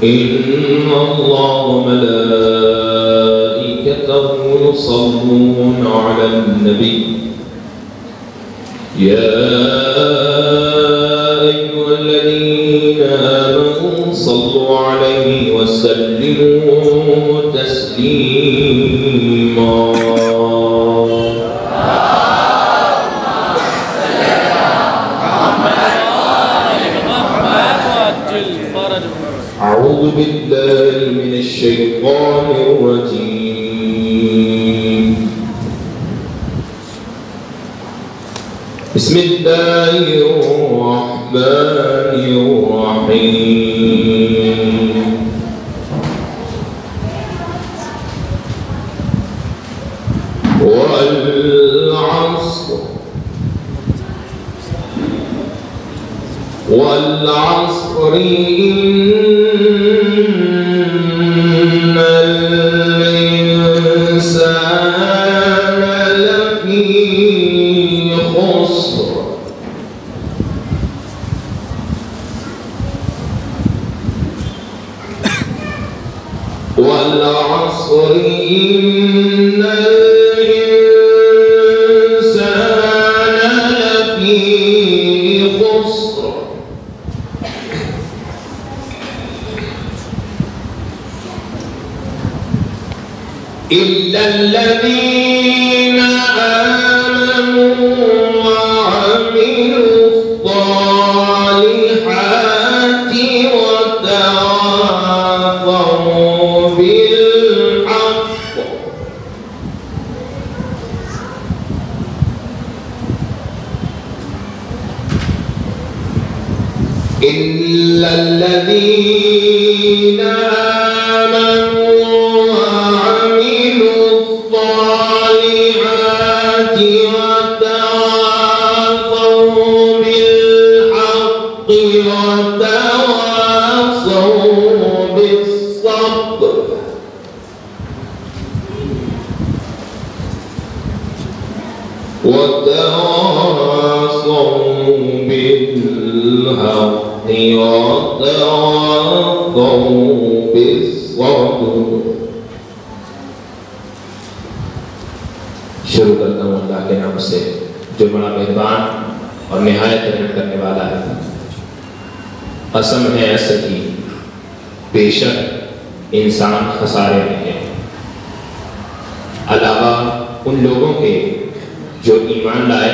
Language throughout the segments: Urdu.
إن الله وملائكته يصلون على النبي يا أيها الذين آمنوا صلوا عليه وسلموا تسليما أعوذ بالله من الشيطان الرجيم بسم الله الرحمن الرحيم والعصر إن الإنسان لفي خسر والعصر إن الإنسان لفي خسر إلا الذين آمنوا وعملوا الصالحات وتواصوا بالحق إلا الذين آمنوا وعملوا الصالحات وتواصوا بالحق وتواصوا بالصبر وتواصوا بالحق وتواصوا بالصبر. شروع کرتا ہوں اللہ کے نام سے جو بڑا مہربان اور نہایت رحم کرنے والا ہے. قسم ہے ایسے کی بے شک انسان خسارے میں ہے، علاوہ ان لوگوں کے جو ایمان لائے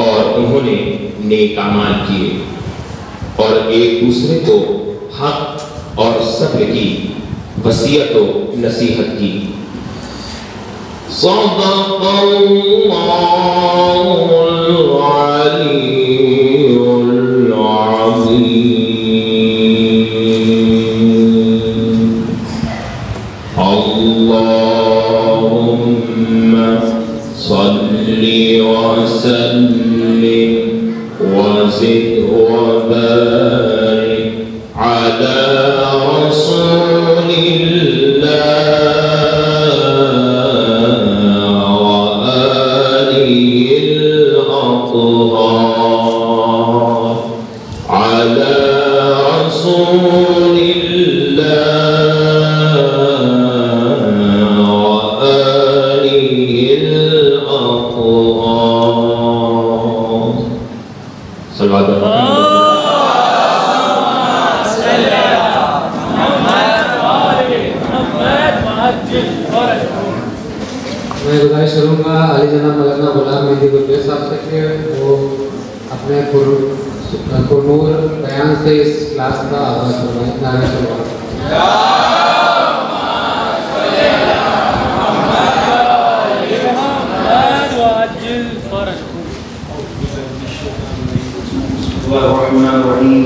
اور انہوں نے نیک اعمال کیے اور ایک دوسرے کو حق اور صبر کی وصیت و نصیحت کی. صدق اللہ العلی العظیم. اللہم صلی وسلم وزد وبارك على رسول الله وآله الأطهار على رسول الله وآله الأطهار. صلوات الله. میں گزارش کروں گا علی جناب مولانا غلام مہدی گلبیر صاحب سے کہ وہ اپنے پرنور بیان سے اس کلاس کا آغاز کروائیں. نعرہ تکبیر. بسم الله الرحمن الرحيم.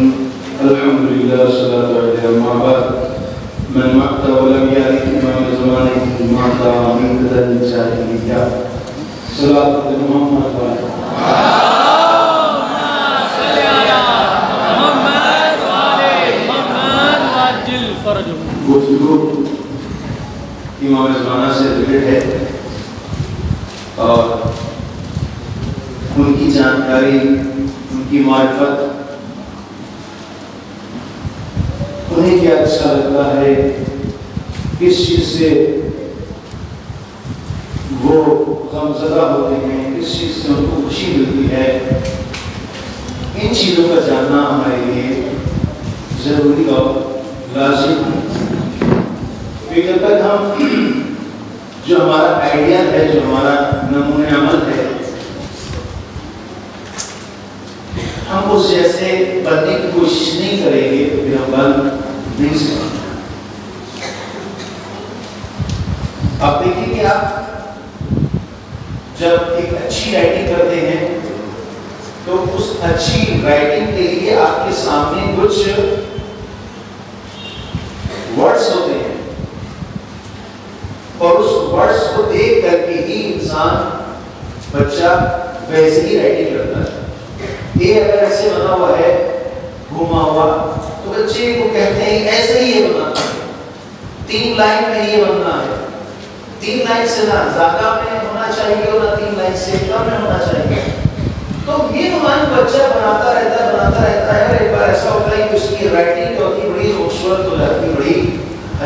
الحمد لله والصلاة والسلام على ما بعد. من مات ولم يعرف إمام زمانه مات من كذا الجاهلية. صلاة محمد وعلى گفتگو امام زمانہ سے ریلیٹڈ ہے اور ان کی جانکاری، ان کی معرفت، ان انہیں کیا اچھا لگتا ہے، کس چیز سے وہ غمزدہ ہوتے ہیں، کس چیز سے ان کو خوشی ملتی ہے، ان چیزوں کا جاننا ہمارے لیے ضروری اور لازم ہے۔ جب تک ہم جو ہمارا آئیڈیا ہے، جو ہمارا نمونہ عمل ہے، ہم اس جیسے بننے کی کوشش نہیں کریں گے تو پھر ہم بن نہیں سکتے۔ آپ دیکھیں کہ آپ جب ایک اچھی رائٹنگ کرتے ہیں تو اس اچھی رائٹنگ کے لیے آپ کے سامنے کچھ ورڈز ہوتے ہیں، اور اس ورڈز کو دیکھ کر کے ہی انسان، بچہ ویسے ہی رائٹنگ کرتا ہے۔ یہ اگر ایسے بنا ہوا ہے گھوما ہوا تو بچے کو کہتے ہیں ایسے ہی یہ بنانا ہے، 3 لائن میں یہ بننا ہے، 3 لائن سے نہ زیادہ میں ہونا چاہیے اور نہ 3 لائن سے کم میں ہونا چاہیے۔ تو یہ نمائن بچہ بناتا رہتا ہے، اور ایک بار ایسا ہوتا ہے کہ اس کی رائٹنگ ہوتی بڑی خوبصورت ہو جاتی، بڑی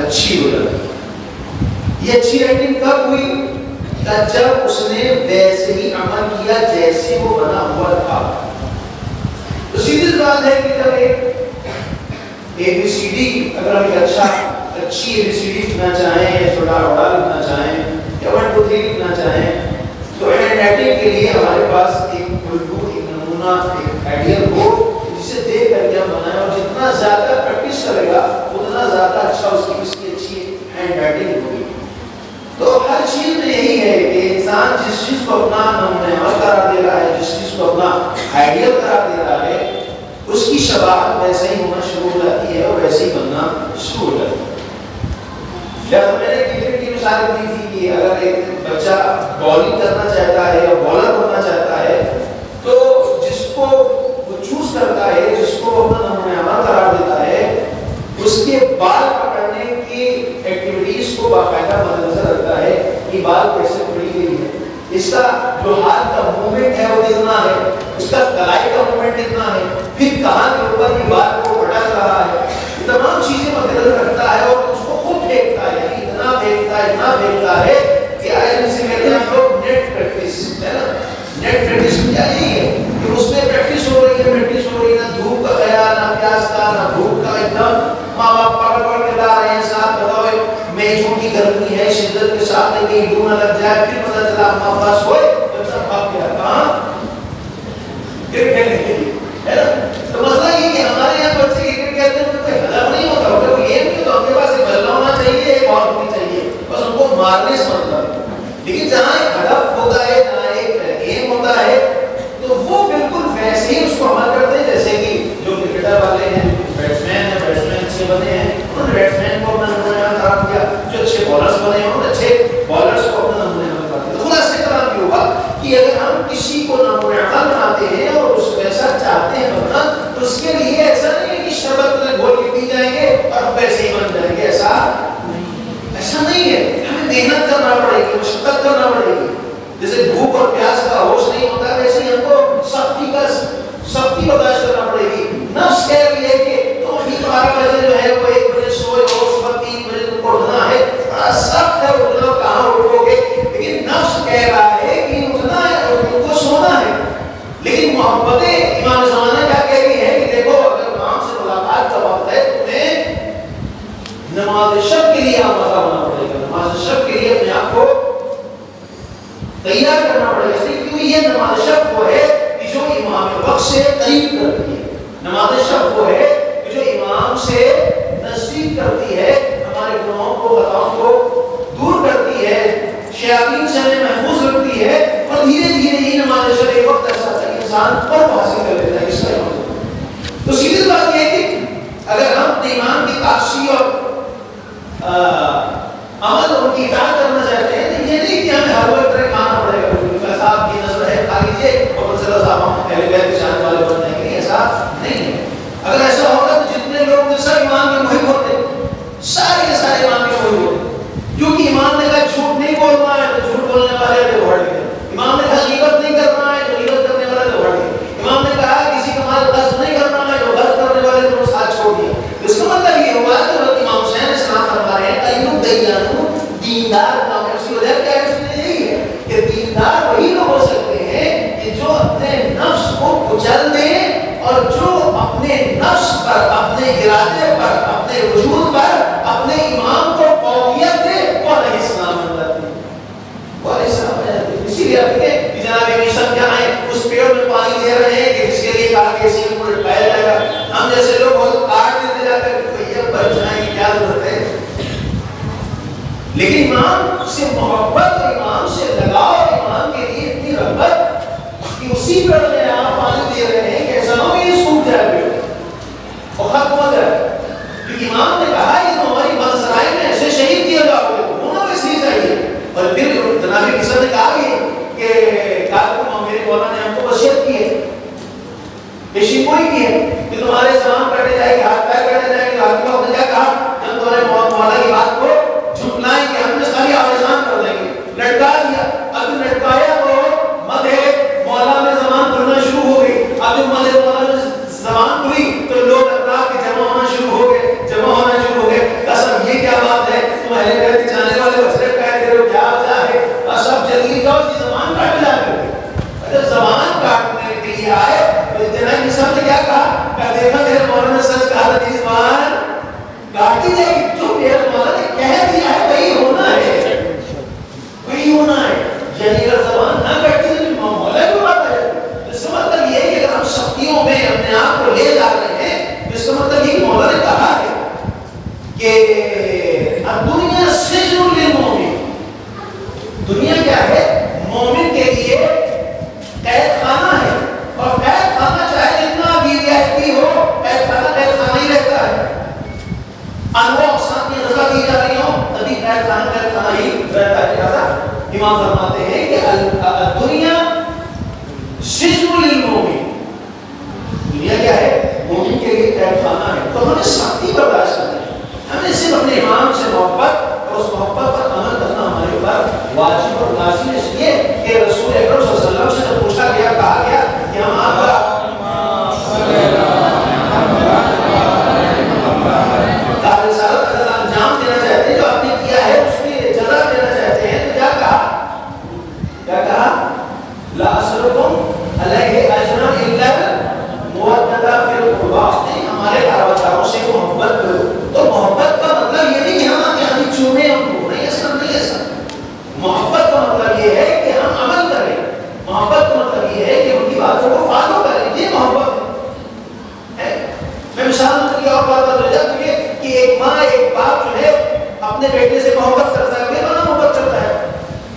اچھی ہو جاتی۔ یہ اچھی رائٹنگ کب ہوئی؟ جب اس نے ویسے ہی عمل کیا جیسے وہ بنا ہوا تھا۔ تو سیدھی بات ہے کہ جب ایک ABCD اگر ہم ایک اچھی ABCD لکھنا چاہیں یا چھوٹا بڑا لکھنا چاہیں یا 1 2 3 لکھنا چاہیں تو ہینڈ رائٹنگ کے لیے ہمارے پاس ایک الگو، ایک نمونہ، ایک آئیڈیل ہو جسے دیکھ کر کے ہم بنائیں، اور جتنا زیادہ پریکٹس کرے گا اتنا زیادہ اچھا اس کی اچھی ہینڈ رائٹنگ ہوگی۔ تو ہر چیز میں یہی ہے کہ انسان جس چیز کو اپنا نمونہ عمل قرار دے رہا ہے، جس چیز کو اپنا آئیڈیل قرار دے رہا ہے، اس کی شباہت ویسے ہی ہونا شروع ہو جاتی ہے اور ویسے ہی بننا شروع ہو جاتی ہے۔ جب میں نے کرکٹ کی مثال دی تھی کہ اگر ایک بچہ بالنگ کرنا چاہتا ہے یا بالر بننا چاہتا ہے تو جس کو وہ چوز کرتا ہے، جس کو اپنا نمونہ عمل قرار دیتا ہے، اس کے بال پکڑنے کی ایکٹیویٹیز کو باقاعدہ مد نظر رکھتا ہے کہ بال کیسے پکڑی گئی ہے، اس کا جو ہاتھ کا موومنٹ ہے وہ کتنا ہے، اس کا کلائی کا موومنٹ کتنا ہے، پھر کہاں کے اوپر یہ بال کو پٹک رہا ہے، یہ تمام چیزیں مد نظر رکھتا ہے اور اس کو خود پھینکتا ہے، یعنی اتنا پھینکتا ہے کہ آئے جسے کہتے ہیں ہم لوگ نیٹ پریکٹس ہے نا۔ نیٹ پریکٹس کیا یہی ہے کہ اس میں پریکٹس ہو رہی ہے، نہ دھوپ کا خیال، نہ پیاس کا، نہ بھوک کا، ایک دم ماں باپ پکڑ کے لا رہے ہیں ساتھ، بتاؤ میچوں کی گرمی ہے، شدت کے ساتھ کہیں لو نہ لگ جائے، پھر پتہ چلا ماں پاس ہوئے بچہ بھاگ گیا کہاں کرکٹ کھیلنے کے لیے، ہے نا۔ تو مسئلہ یہ کہ ہمارے یہاں بچے کرکٹ کھیلتے ہیں تو کوئی ہدف نہیں ہوتا، اگر وہ یہ نہیں تو ان کے پاس ایک بلہ ہونا چاہیے، ایک بال ہونی چاہیے، بس ان کو مارنے سے مطلب ہے۔ لیکن جہاں ایک ہدف ہوتا ہے، جہاں ایک ایم ہوتا ہے تو وہ بالکل ویسے ہی اس کو عمل کرتے ہیں جیسے کہ جو کرکٹر والے ہیں، بیٹسمین ہیں، بیٹسمین اچھے بنے ہیں، انہوں نے بیٹسمین کو اپنا نمونہ عمل قرار دیا، جو اچھے بالرز بنے ہیں انہوں نے اچھے بالرز کو اپنا نمونہ عمل قرار دیا۔ تو خدا سے کلام یہ ہوگا کہ اگر ہم کسی کو نمونہ عمل بناتے ہیں اور اس ویسا چاہتے ہیں بننا تو اس کے لیے ایسا نہیں ہے کہ شربت میں گھول کے پی جائیں گے اور ہم ویسے ہی بن جائیں گے، ایسا نہیں ہے۔ ہمیں محنت کرنا پڑے گی، مشقت کرنا پڑے گی، جیسے بھوک اور پیاس کا ہوش نہیں ہوتا ویسے ہی ہم کو سختی برداشت کرنا پڑے گی۔ نفس کہہ رہی ہے کہ تم ہی 12 بجے جو ہے وہ 1 بجے سوئے اور صبح 3 بجے تم کو اٹھنا ہے، بڑا سخت ہے اٹھنا، کہاں اٹھو گے، لیکن نفس کہہ رہا ہے کہ اٹھنا ہے اور تم کو سونا ہے۔ لیکن محبت امام زمانہ کیا کہہ رہی ہے کہ دیکھو اگر امام سے ملاقات کا وقت ہے تمہیں نماز شب کے لیے آمادہ ہونا پڑے گا، نماز شب کے لیے اپنے آپ کو تیار کرنا پڑے گا، کیونکہ یہ نماز شب وہ ہے کہ جو امام وقت سے قریب کرتی ہے، نماز شب وہ ہے کہ جو امام سے نزدیک کرتی ہے، ہمارے گناہوں کو، خطاؤں کو دور کرتی ہے، شیاطین سے ہمیں محفوظ رکھتی ہے، اور دھیرے دھیرے یہ نماز شب ایک وقت ایسا آتا ہے کہ انسان پر حاصل کر لیتا ہے۔ اس کا تو سیدھی بات یہ ہے کہ اگر ہم ایمان کی تاثیر اور عمل ان کی اطاعت کرنا چاہتے ہیں تو یہ نہیں کہ ہمیں ہر وقت کھانا پڑے گا، صاحب کی نظر ہے کھا لیجیے اور صلی صاحب ہم اہل بیت کے جانے والے بن جائیں گے، ایسا نہیں ہے۔ اگر ایسا ہوگا تو جتنے لوگ سب ایمان کے محب ہوتے، سارے کے سارے ایمان کے محب ہوتے، کیونکہ ایمان نے کہا جھوٹ نہیں بولنا ہے تو جھوٹ بولنے والے تو بڑھ گئے، امام نے کہا غیبت نہیں کرنا ہے تو غیبت کرنے والے تو بڑھ گئے، امام نے کہا کسی کا مال غصب نہیں کرنا ہے تو غصب کرنے والے تو ساتھ چھوڑ دیا۔ اس کا مطلب یہ ہوا ٹھیک ہے کہ جناب مشن کیا ہے اس پیڑ میں پانی دے رہے ہیں کہ جس کے لیے کہا کہ اسی کو لٹکایا جائے گا. ہم جیسے لوگ بہت کاٹ دیتے جاتے ہیں کہ بھیا بچ جائیں کیا ضرورت ہے. لیکن ایمان سے محبت اور ایمان سے لگاؤ, ایمان کے لیے اتنی رغبت کہ اسی پیڑ میں آپ پانی دے رہے ہیں کہ ایسا نہ ہو کہ یہ سوکھ جائے پیڑ اور ختم ہو جائے. کیونکہ امام نے کہا یہ تو ہماری منصرائے میں ایسے شہید کیا جاؤ گے تو ہونا اس لیے چاہیے. اور پھر جناب کسر نے کہا کہ میرے مولا نے ہم کو وصیت کی ہے, پیشی کوئی کی ہے کہ تمہارے زمان کٹے جائے گے, ہاتھ پیر کٹے جائیں گے. آپ نے کیا کہا جب تمہارے مولا کی بات کو جھٹلائیں گے ہم نے ساری آوازان کر دیں گے. لٹکا دیا, اب لٹکایا تو مدح مولا میں زمان کرنا شروع ہو گئی. اب مدح مولا میں زمان ہوئی تو لوگ اطراف کے جمع ہونا شروع ہو گئے, جمع ہونا شروع ہو گئے. قسم یہ کیا بات ہے, تم اہل بیت کے جانے والے بچے کہہ رہے ہو کیا وجہ ہے, بس اب جلدی جاؤ کہ زبان کاٹ جا کر. اگر زبان کاٹنے کے لیے آئے تو جناب نصاب نے کیا کہا کہ دیکھا تیرے مولا نے سچ کہا تھا کہ زبان کاٹی جائے گی. جو میرے مولا نے کہہ دیا ہے وہی ہونا ہے, وہی ہونا ہے. یعنی اگر زبان نہ کٹتی تو مولا کو بات ہے. اس کا مطلب یہ ہے کہ اگر ہم شکتیوں میں اپنے آپ کو لے جا رہے ہیں تو اس کا مطلب یہ کہ مولا نے کہا ہے کہ دنیا سجن للمومن, دنیا کیا ہے مومن کے لیے قید خانہ ہے. اور قید خانہ چاہے جتنا بھی رعایتی ہو, قید خانہ ہی رہتا ہے. انواع اقسام کی غذا دی جا رہی ہوں تبھی قید خانہ ہی رہتا ہے. لہذا امام فرماتے ہیں کہ دنیا سجن للمومن, دنیا کیا ہے مومن کے لیے قید خانہ ہے. تو ہمیں سختی برداشت کرنی ہے, ہمیں صرف اپنے امام سے محبت اور اس محبت پر عمل کرنا ہمارے اوپر واجب اور لازم ہے. اس لیے کہ رسول اکرم صلی اللہ علیہ وسلم سے جب پوچھا گیا, کہا گیا کہ ہم آپ کا رسالت کا انجام دینا چاہتے ہیں, جو آپ نے کیا ہے اس کی جزا دینا چاہتے ہیں, تو کیا کہا لا اسلکم علیہ اجرا الا مودۃ فی القربى, ہمارے دعوتوں سے محبت کرو. تو محبت کا مطلب یہ نہیں کہ ہم آگے چومیں ہم کو نہیں, ایسا نہیں. ایسا محبت کا مطلب یہ ہے کہ ہم عمل کریں. محبت کا مطلب یہ ہے کہ ان کی باتوں کو فالو کریں. یہ محبت ہے. میں مثال کی اور بات کر رہا ہوں کہ ایک ماں ایک باپ جو ہے اپنے بیٹے سے محبت کرتا ہے, بے پناہ محبت کرتا ہے,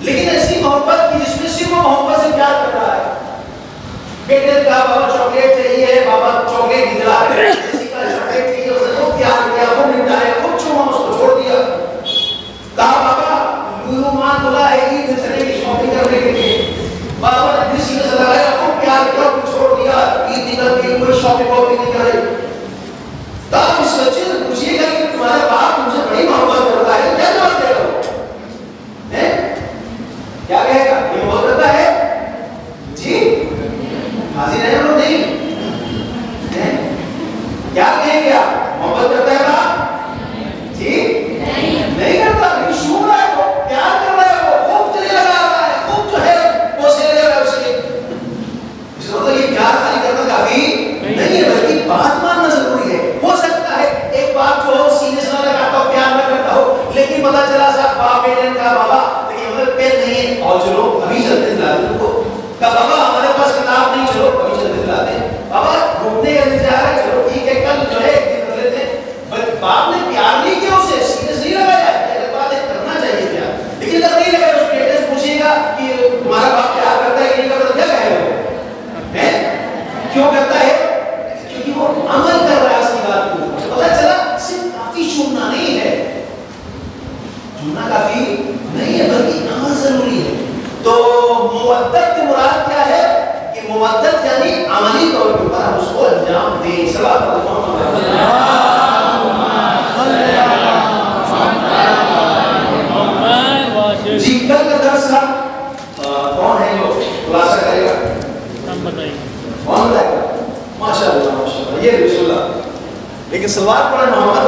لیکن ایسی محبت کی جس میں صرف وہ محبت سے پیار کر رہا ہے. بیٹے نے کہا بابا چاکلیٹ چاہیے, بابا چاکلیٹ دلا رہے, کسی کا چاکلیٹ چاہیے, اس نے خوب پیار کیا, خوب نمٹایا, خوب چوما, اس کو چھوڑ دیا. کہا بابا لولو ماں بلا ہے عید میں چلے گی شاپنگ کرنے کے لیے, بابا نے کسی نے لگایا, خوب پیار کیا, خوب چھوڑ دیا. عید نکل گئی, کوئی شاپنگ واپنگ نہیں کرے. تو آپ اس بچے سے پوچھیے گا کہ تمہارا باپ تم سے بڑی محبت کرتا ہے, کیا جواب دے گا؟ کیا کہے گا؟ یہ محبت کرتا ہے جی, حاضر ہے وہ نہیں. کیا کہیں گے آپ, محبت کرتا ہے باپ جی نہیں کرتا, لیکن سن رہا ہے وہ, پیار کر رہا ہے وہ, خوب چلے لگا رہا ہے, خوب جو ہے وہ سے لے رہا ہے اس کے. اس کا مطلب یہ پیار خالی کرنا کافی نہیں ہے, بلکہ بات ماننا ضروری ہے. ہو سکتا ہے ایک باپ جو ہو سینے سے نہ لگاتا ہو, پیار نہ کرتا ہو, لیکن پتا چلا صاحب باپ بیٹے نے کہا بابا لیکن مطلب پین نہیں ہے, اور چلو ابھی چلتے دلاتے ان کو. کہا بابا ہمارے پاس کتاب نہیں, چلو ابھی چلتے دلاتے ہیں. بابا گھومنے کا انتظار ہے, چلو ٹھیک ہے کل جو ہے کر لیتے ہیں. باپ نے پیار نہیں کیا, اسے سینے سے نہیں لگایا. اگر بات ہے کرنا چاہیے پیار, لیکن اگر نہیں لگایا اس بیٹے سے پوچھیے گا کہ تمہارا باپ پیار کرتا ہے کہ نہیں کرتا, کیا کہے گا؟ کیوں کرتا ہے؟ کیونکہ وہ عمل کر رہا ہے اس کی بات کو. پتا چلا صرف کافی چومنا نہیں ہے, چومنا کافی نہیں ہے, بلکہ عمل ضروری ہے. تو مودت کی مراد کیا ہے کہ مودت یعنی عملی طور پر ہم اس کو انجام دیں. صلوات جی. کل کا درس کون ہے جو خلاصہ کرے گا؟ کون بتائے گا؟ ماشاء اللہ ماشاء اللہ, یہ رسول اللہ. لیکن سلوات پڑھیں محمد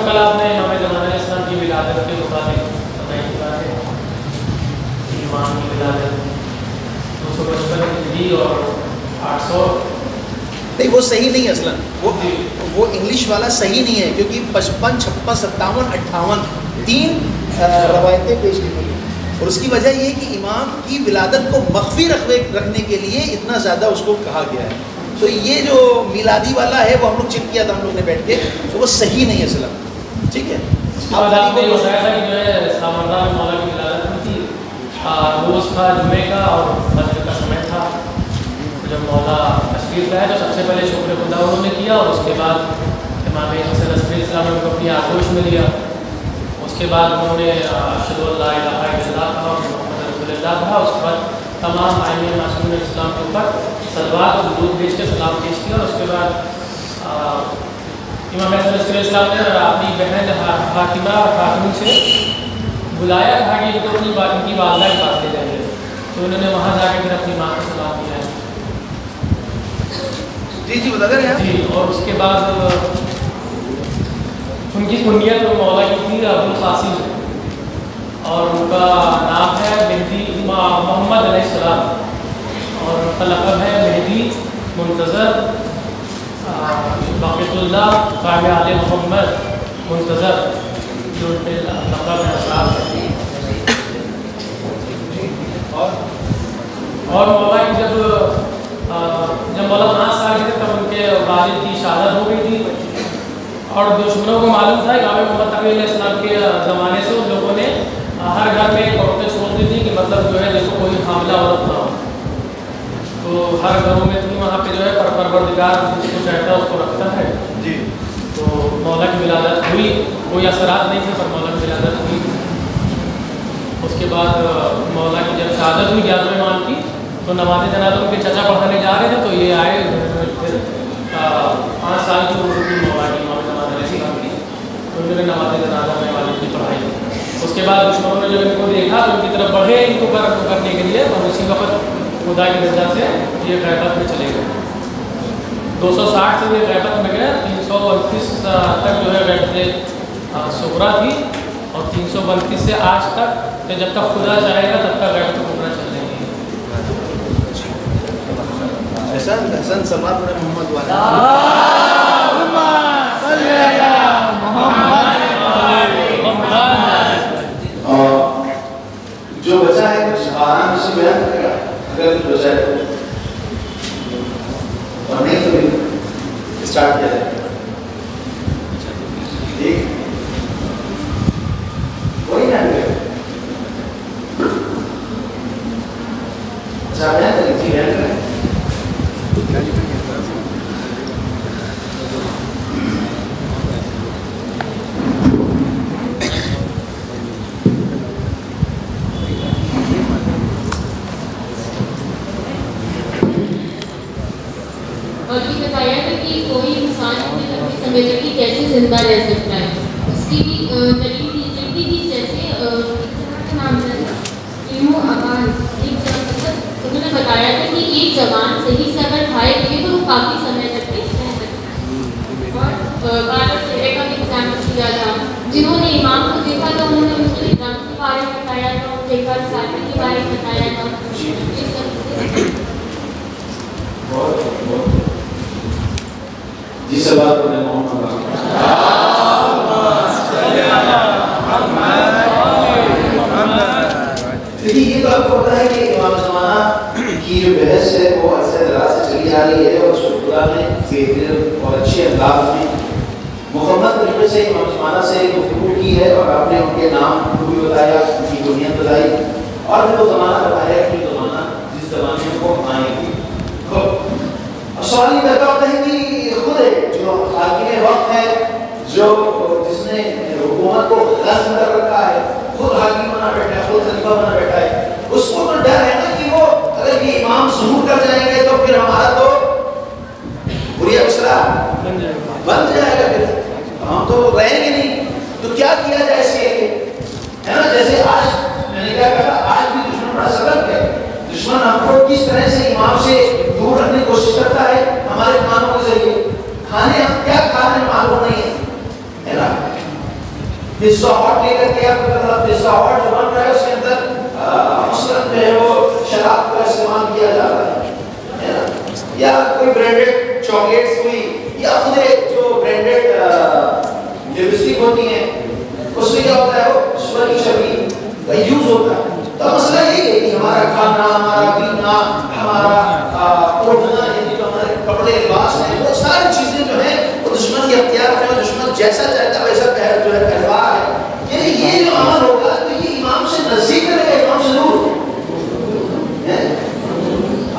کل آپ نے امام زمانہ اسلام کی ولادت کے مطابق بتائی ہے, امام کی ولادت 255 ہجری اور 800 نہیں, وہ صحیح نہیں اصلا, وہ انگلش والا صحیح نہیں ہے، کیونکہ 55 56 57 58 3 روایتیں پیش کی گئی ہیں، اور اس کی وجہ یہ کہ امام کی ولادت کو مخفی رکھنے کے لیے اتنا زیادہ اس کو کہا گیا ہے. تو یہ جو میلادی والا ہے وہ ہم لوگ چیک کیا تھا ہم لوگ نے بیٹھ کے، تو وہ صحیح نہیں ہے اصلا. ٹھیک ہے. آپ نے بتایا تھا کہ جو ہے سامردہ میں مولا کی ولادت ہوئی تھی، روز تھا جمعے کا اور فجر کا سمے تھا. جب مولا تشریف لائے تو سب سے پہلے شکر خدا انہوں نے کیا، اور اس کے بعد امام حسن عسکری اسلام نے ان کو اپنی آغوش میں لیا. اس کے بعد انہوں نے اشہد ان لا الہ الا اللہ کہا اور محمد رسول اللہ کہا. اس کے بعد تمام آئین معصومین اسلام کے اوپر صلوات اور درود بھیج کے سلام پیش کیا. اور اس کے بعد امام حسن عسکری اسلام نے اپنی بہن فاطمہ خاتون سے بلایا، کہا کہ ان کو اپنی ان کی والدہ کے پاس لے جائیے. تو انہوں نے وہاں جا کے پھر اپنی ماں کو سلام دیا ہے. جی بتا دیں جی. اور اس کے بعد ان کی کنیت مولا کی تھی ابو القاسم، اور ان کا نام ہے مہدی محمد علیہ السلام، اور ان کا لقب ہے مہدی منتظر باقیت اللہ قائم آل محمد منتظر، جو ان کے لقب ہے اسلام. اور مولا کی جب مولا 5 سال کے تب ان کے والد کی شہادت ہو گئی تھی، اور دشمنوں کو معلوم تھا امام محمد تقی علیہ السلام کے زمانے سے ان لوگوں نے ہر گھر میں ایک عورتیں چھوڑ دی تھی کہ مطلب جو ہے دیکھو کوئی حاملہ عورت نہ ہو. تو ہر گھروں میں تھی وہاں پہ جو ہے پروردگار جس کو چاہتا ہے اس کو رکھتا ہے. جی. تو مولا کی ولادت ہوئی، کوئی اثرات نہیں تھے پر مولا کی ولادت ہوئی. اس کے بعد مولا کی جب شہادت ہوئی 11ویں امام کی، تو نماز جنازہ ان کے چچا پڑھانے جا رہے تھے، تو یہ آئے پھر 5 سال کی عمر کی مولا کی امام نماز علیہ السلام کی، تو انہوں نے نماز جنازہ میں والد کی پڑھائی. اس کے بعد دشمنوں نے جو ان کو دیکھا تو ان کی طرف بڑھے ان کو کرنے کے لیے، اور اسی وقت خدا کی رضا سے یہ غیبت میں چلے گئے. 260 سے یہ غیبت میں گئے. 329 تک جو ہے غیبت صغریٰ تھی، اور 332 سے آج تک کہ جب تک خدا چاہے گا تب تک غیبت صغریٰ چل رہی ہے. حسن سماعت میں محمد والا جو بچا ہے کچھ آرام سے بیان کرے گا اگر کچھ بچا ہے تو، اور نہیں تو بھی اسٹارٹ کیا جائے. ٹھیک وہی نہ اچھا بیان کریں جی بیان کریں. اور یہ بتایا تھا کہ کوئی انسان اپنے لمبی زندگی کیسے زندہ رہ سکتا ہے، اس کی بھی دلیل دی گئی تھی. جیسے کا نام ہے ایمو ابان، انہوں نے بتایا تھا کہ ایک جوان صحیح سے اگر کھائے پیے تو وہ کافی سمے تک رہ سکتا ہے. اور بارہ چہرے کا بھی ایگزامپل دیا تھا. جنہوں نے امام کو دیکھا تھا انہوں نے اس کے رنگ کے بارے میں بتایا تھا، اور دیکھا ساتھی کے بارے میں بتایا تھا. یہ سب جی سوال کرنے محمد دیکھیے. یہ تو آپ کو پتا ہے کہ امام زمانہ کی جو بحث ہے وہ عرصہ دراز سے چلی آ رہی ہے، اور اس کو خدا نے بہتر اور اچھے انداز میں مکمل طریقے سے امام زمانہ سے گفتگو کی ہے، اور آپ نے ان کے نام کو بھی بتایا، ان کی بنیاد بتائی، اور پھر وہ زمانہ بتایا کہ زمانہ جس زمانے میں وہ آئیں گے. اب سوال یہ پیدا ہوتا ہے کہ خود جو حاکم وقت ہے، جو جس نے حکومت کو غصب کر رکھا ہے، خود حاکم بنا بیٹھا ہے، خود خلیفہ بنا بیٹھا ہے، اس کو تو ڈر ہے نا کہ وہ اگر یہ امام ظہور کر جائیں گے تو پھر ہمارا تو بری ابصرہ بن جائے گا، پھر ہم تو رہیں گے نہیں. تو کیا کیا جائے اس کے لیے، ہے نا. جیسے آج میں نے کیا کہا، آج بھی دشمن بڑا سبق ہے. دشمن ہم کو کس طرح سے امام سے دور رکھنے کی کوشش کرتا ہے ہمارے کھانوں کے ذریعے. کھانے ہم کیا کھا رہے ہیں معلوم نہیں ہے نا. پزا ہاٹ لے کر کے پزا ہاٹ جو بن رہا ہے اس کے اندر مثلاً جو ہے وہ شراب کا استعمال کیا جا رہا ہے نا. یا کوئی برانڈیڈ چاکلیٹس ہوئی، یا خود جو برانڈیڈ لپسٹک ہوتی ہیں اس میں کیا ہوتا ہے وہ دشمن کی چھوی کا یوز ہوتا ہے. تو مسئلہ یہ ہے کہ ہمارا کھانا ہمارا پینا ہمارا اوڑھنا یعنی جو ہمارے کپڑے لباس ہیں وہ ساری چیزیں جو ہیں وہ دشمن کے اختیار میں ہیں. دشمن جیسا چاہتا ہے ویسا جو ہے پہلوا ہے. یعنی یہ جو عمل ہوگا تو یہ امام سے نزدیک کرے گا امام سے دور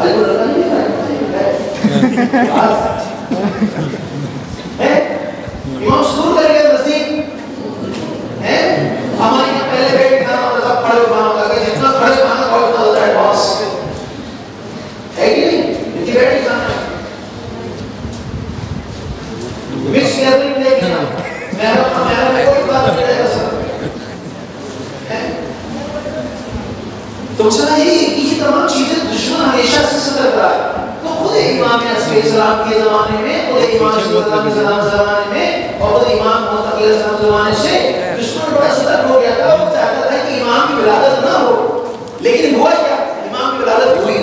آج کو لگا نہیں امام سے دور کرے گا نزدیک. ہمارے یہاں پہلے بیٹھ کے کھانا ہوتا تھا کھڑے کھانا ہوتا ہے جتنا کھڑے کھانا کھاؤ اتنا ہوتا ہے باس ہے کہ نہیں اتنی بیٹھ کے کھانا مکس گیدرنگ دیکھنا میرا میں کوئی بات نہیں رہے گا سر. تو مسئلہ یہی ہے کہ یہ تمام چیزیں دشمن ہمیشہ سے صدر کرا ہے. تو خود امام علیہ السلام کے زمانے میں خود امام علیہ السلام کے زمانے میں اور خود امام محمد علیہ السلام کے زمانے سے دشمن بڑا صدر ہو گیا تھا. وہ چاہتا تھا کہ امام کی ولادت نہ ہو لیکن ہوا کیا امام کی ولادت ہوئی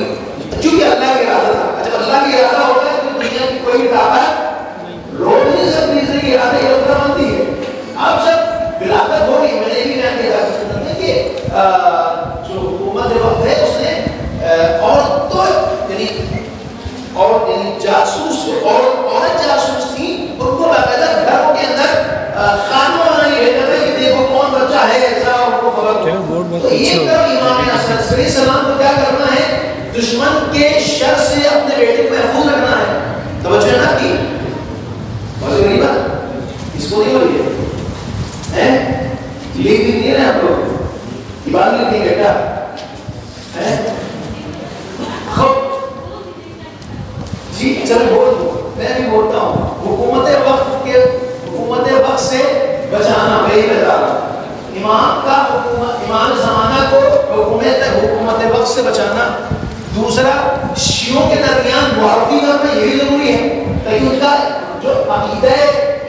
کیونکہ اللہ کا ارادہ تھا. جب اللہ کا ارادہ ہوتا ہے تو دنیا کی کوئی طاقت روک نہیں سکتی. اس لیے ارادہ یہ ہوتا بنتی ہے. اب جب ولادت ہو گئی میں نے بھی بیان کیا تھا کہ جو حکومت وقت ہے اس نے یعنی جاسوس اور عورت جاسوس تھی ان کو باقاعدہ گھروں کے اندر خانوں بنائی رہتا تھا کہ دیکھو کون بچہ ہے ایسا ان کو خبر ہو. تو یہ طرف امام علیہ السلام کو کیا کرنا ہے دشمن کے شر سے اپنے بیٹے کو محفوظ رکھنا ہے. توجہ نہ کی بہت غریب بات اس کو نہیں ہو رہی ہے لکھ نہیں رہے آپ لوگ یہ بات لکھیں بیٹا جی چل بول دو میں بھی بولتا ہوں. حکومت وقت سے بچانا وہی بتا امام کا امام زمانہ کو حکومت وقت سے بچانا. دوسرا شیعوں کے درمیان معرفی کرنا یہ بھی ضروری ہے تاکہ ان کا جو عقیدہ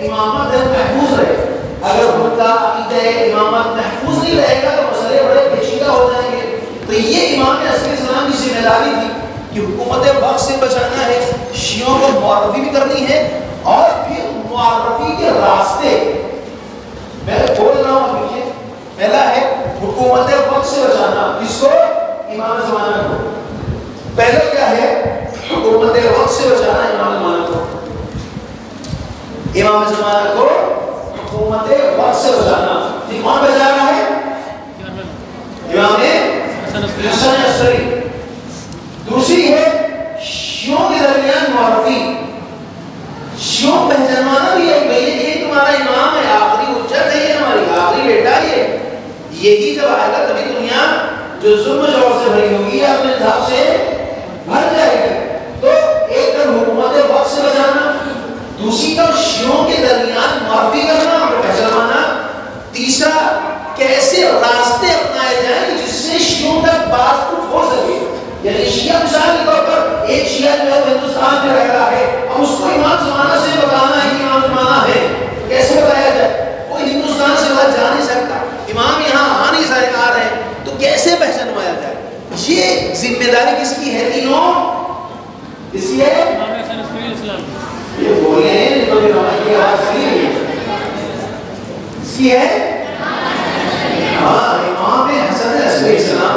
امامت ہے محفوظ رہے. اگر ان کا عقیدہ امامت محفوظ نہیں رہے گا تو مسئلے بڑے پیچیدہ ہو جائیں گے. تو یہ امام علیہ السلام کی ذمہ داری تھی کہ حکومت وقت سے بچانا ہے, شیعوں کو معرفی بھی کرنی ہے اور پھر معرفی کے راستے میں بول رہا ہوں دیکھیے پہلا ہے حکومت وقت سے بچانا. کس کو امام زمانہ کو. پہلا کیا ہے حکومت وقت سے بچانا امام زمانہ کو. امام زمانہ کو حکومت وقت سے بچانا. کون بچا رہا ہے امام حسن عسکری. دوسری ہے شیعوں کے درمیان معرفی. شیعوں پہچانوانا بھی ہے بھئی یہ تمہارا امام ہے آخری حجت ہے یہ ہماری آخری بیٹا ہے. یہی جب آئے گا تبھی دنیا جو ظلم جوڑ سے بھری ہوگی اپنے حساب سے بھر جائے گی. تو ایک طرف حکومت وقت سے بچانا, دوسری طرف شیعوں کے درمیان معرفی کرنا اور پہچانوانا. تیسرا کیسے راستے اپنائے جائیں جس سے شیعوں تک بات کچھ ہو سکے. یعنی شیعہ مثال کے طور پر ایک شیعہ جو ہے ہندوستان میں رہ رہا ہے اب اس کو امام زمانہ سے بتانا ہے کہ امام زمانہ ہے کیسے بتایا جائے. وہ ہندوستان سے باہر جا نہیں سکتا, امام یہاں آ نہیں سارے آ رہے ہیں تو کیسے پہچانوایا جائے. یہ ذمہ داری کس کی ہے تینوں کس کی ہے یہ بولے ہیں تو پھر ہماری آواز کس کی ہے امام حسن علیہ السلام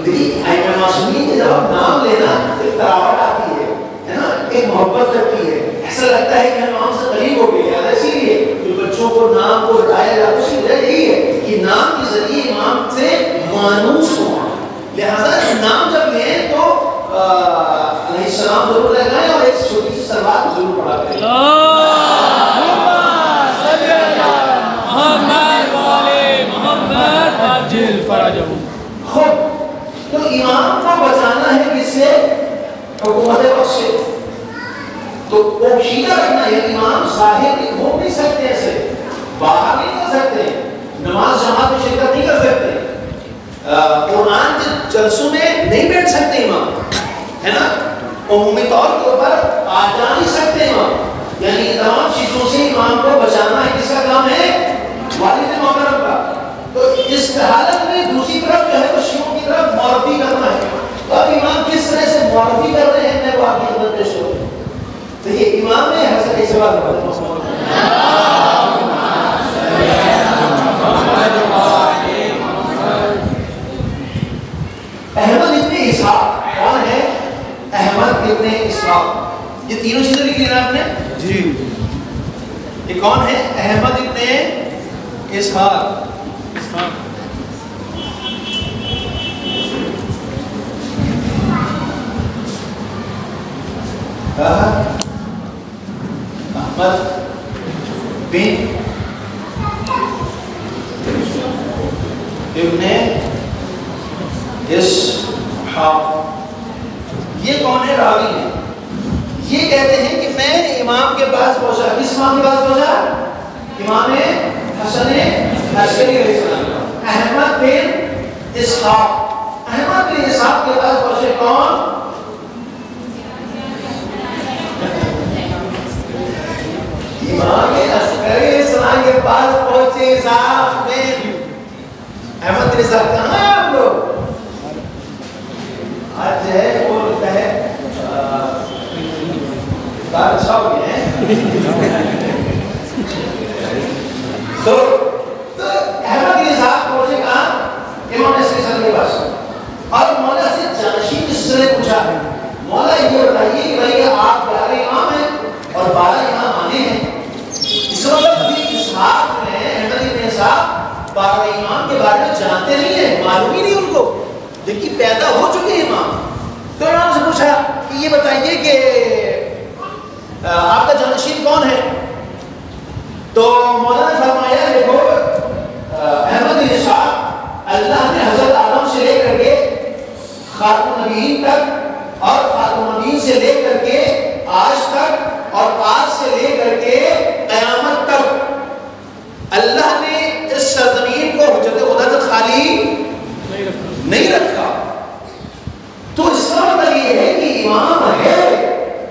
کی ائمہ معصومین کے جب نام لینا ایک تراوٹ آتی ہے نا ایک محبت لگتی ہے. ایسا لگتا ہے کہ ہم امام سے قریب ہو گئے. اسی لیے جو بچوں کو نام کو ہٹایا جاتا ہے اس کی وجہ یہی ہے کہ نام کے ذریعے امام سے مانوس ہو. لہذا نام جب لیں تو علیہ السلام ضرور لگائیں اور ایک چھوٹی سی سلوات ضرور پڑھا کریں. خود تو امام کو بچانا ہے کس سے حکومت وقت سے. تو پوشیدہ رکھنا ہے. امام ظاہر نہیں گھوم نہیں سکتے ایسے باہر نہیں کر سکتے نماز جماعت میں شرکت نہیں کر سکتے قرآن کے جلسوں میں نہیں بیٹھ سکتے امام ہے نا. عمومی طور کے اوپر آ جا نہیں سکتے امام. یعنی تمام چیزوں سے امام کو بچانا ہے. کس کا کام ہے والد محترم کا. تو اس حالت میں دوسری طرف جو ہے وہ شیعوں کی طرف معرفی کرنا ہے. تو اب امام کس طرح سے معرفی کر رہے ہیں میں وہ آپ کی خدمت پیش کروں. تو یہ امام ہے حضرت سوال اسحاق احمد بن ابن اسحاق، یہ کون ہے؟ راوی ہے۔ یہ کہتے ہیں کہ میں امام کے پاس پہنچا، کس امام کے پاس پہنچا؟ امام حسن عسکری علیہ السلام، احمد بن اسحاق۔ احمد بن اسحاق کے پاس پہنچے کون؟ امام عسکری علیہ السلام کے پاس پہنچے اسحاق بن احمد بن اسحاق۔ کہاں ہیں آپ لوگ؟ آج جو ہے وہ لگتا ہے اچھا ہو گیا ہے۔ تو احمد بن اسحاق پہنچے کہاں؟ امام عسکری صاحب کے پاس، اور مولا سے جانشین اس سے پوچھا، مولا یہ بتائیے کہ بھائی آپ 11 امام ہیں اور 12 امام آنے ہیں، اس وقت بھی اسحاق نے احمد بن اسحاق 12 امام کے بارے میں جانتے نہیں ہیں، معلوم ہی نہیں ان کو، جبکہ پیدا ہو چکے امام۔ تو امام سے پوچھا کہ یہ بتائیے کہ آپ کا جانشین کون ہے؟ تو مولانا نے فرمایا دیکھو احمد بن اسحاق اللہ نے حضرت آدم سے لے کر کے خاتم النبیین تک، اور خاتم النبیین سے لے کر کے آج تک، اور آج سے لے کر کے قیامت تک اللہ نے اس سرزمین کو حجت خدا سے خالی نہیں رکھا۔ تو اس کا مطلب یہ ہے کہ امام ہے،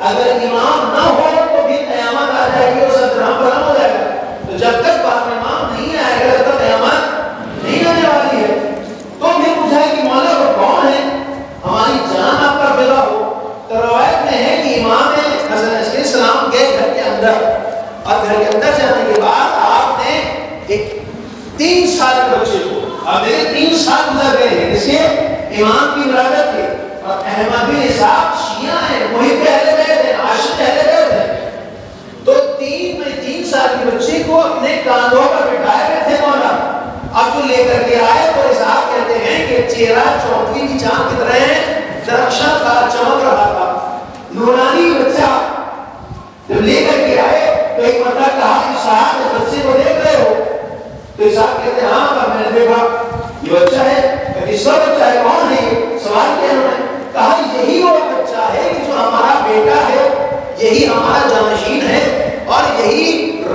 اگر امام نہ ہو تو بھی قیامت آ جائے گی اور سب درہم برہم ہو جائے گا۔ تو جب تک بعد میں امام نہیں آئے گا تب تک قیامت نہیں آنے والی ہے۔ تو پھر پوچھا کہ مولا وہ کون ہے، ہماری جان آپ کا فدا ہو۔ تو روایت میں ہے کہ امام حسن علیہ السلام گئے گھر کے اندر، اور گھر کے اندر جانے کے بعد آپ نے ایک 3 سال کے بچے کو، اب دیکھیں 3 سال گزر گئے ہیں اس کے امام کی ولادت کے، اور احمد بن اسحاق شیعہ ہیں، وہی پہلے بیت ہیں، عاشق پہلے بیت ہیں۔ تو 3 سال کے بچے کو اپنے کاندھوں پر بٹھائے ہوئے تھے مولا، اب جو لے کر کے آئے تو اسحاق کہتے ہیں کہ چہرہ چوتھی کی چاند کی طرح درخشاں تھا، چمک رہا تھا، نورانی بچہ۔ جب لے کر کے آئے تو ایک مرتبہ کہا کہ صاحب اس بچے کو دیکھ رہے ہو؟ تو اسحاق کہتے ہیں ہاں میں نے دیکھا، یہ بچہ ہے۔ کس کا بچہ ہے؟ کون ہے یہ؟ سوال کیا انہوں نے کہا یہی وہ بچہ ہے کہ جو ہمارا بیٹا ہے، یہی ہمارا جانشین ہے، اور یہی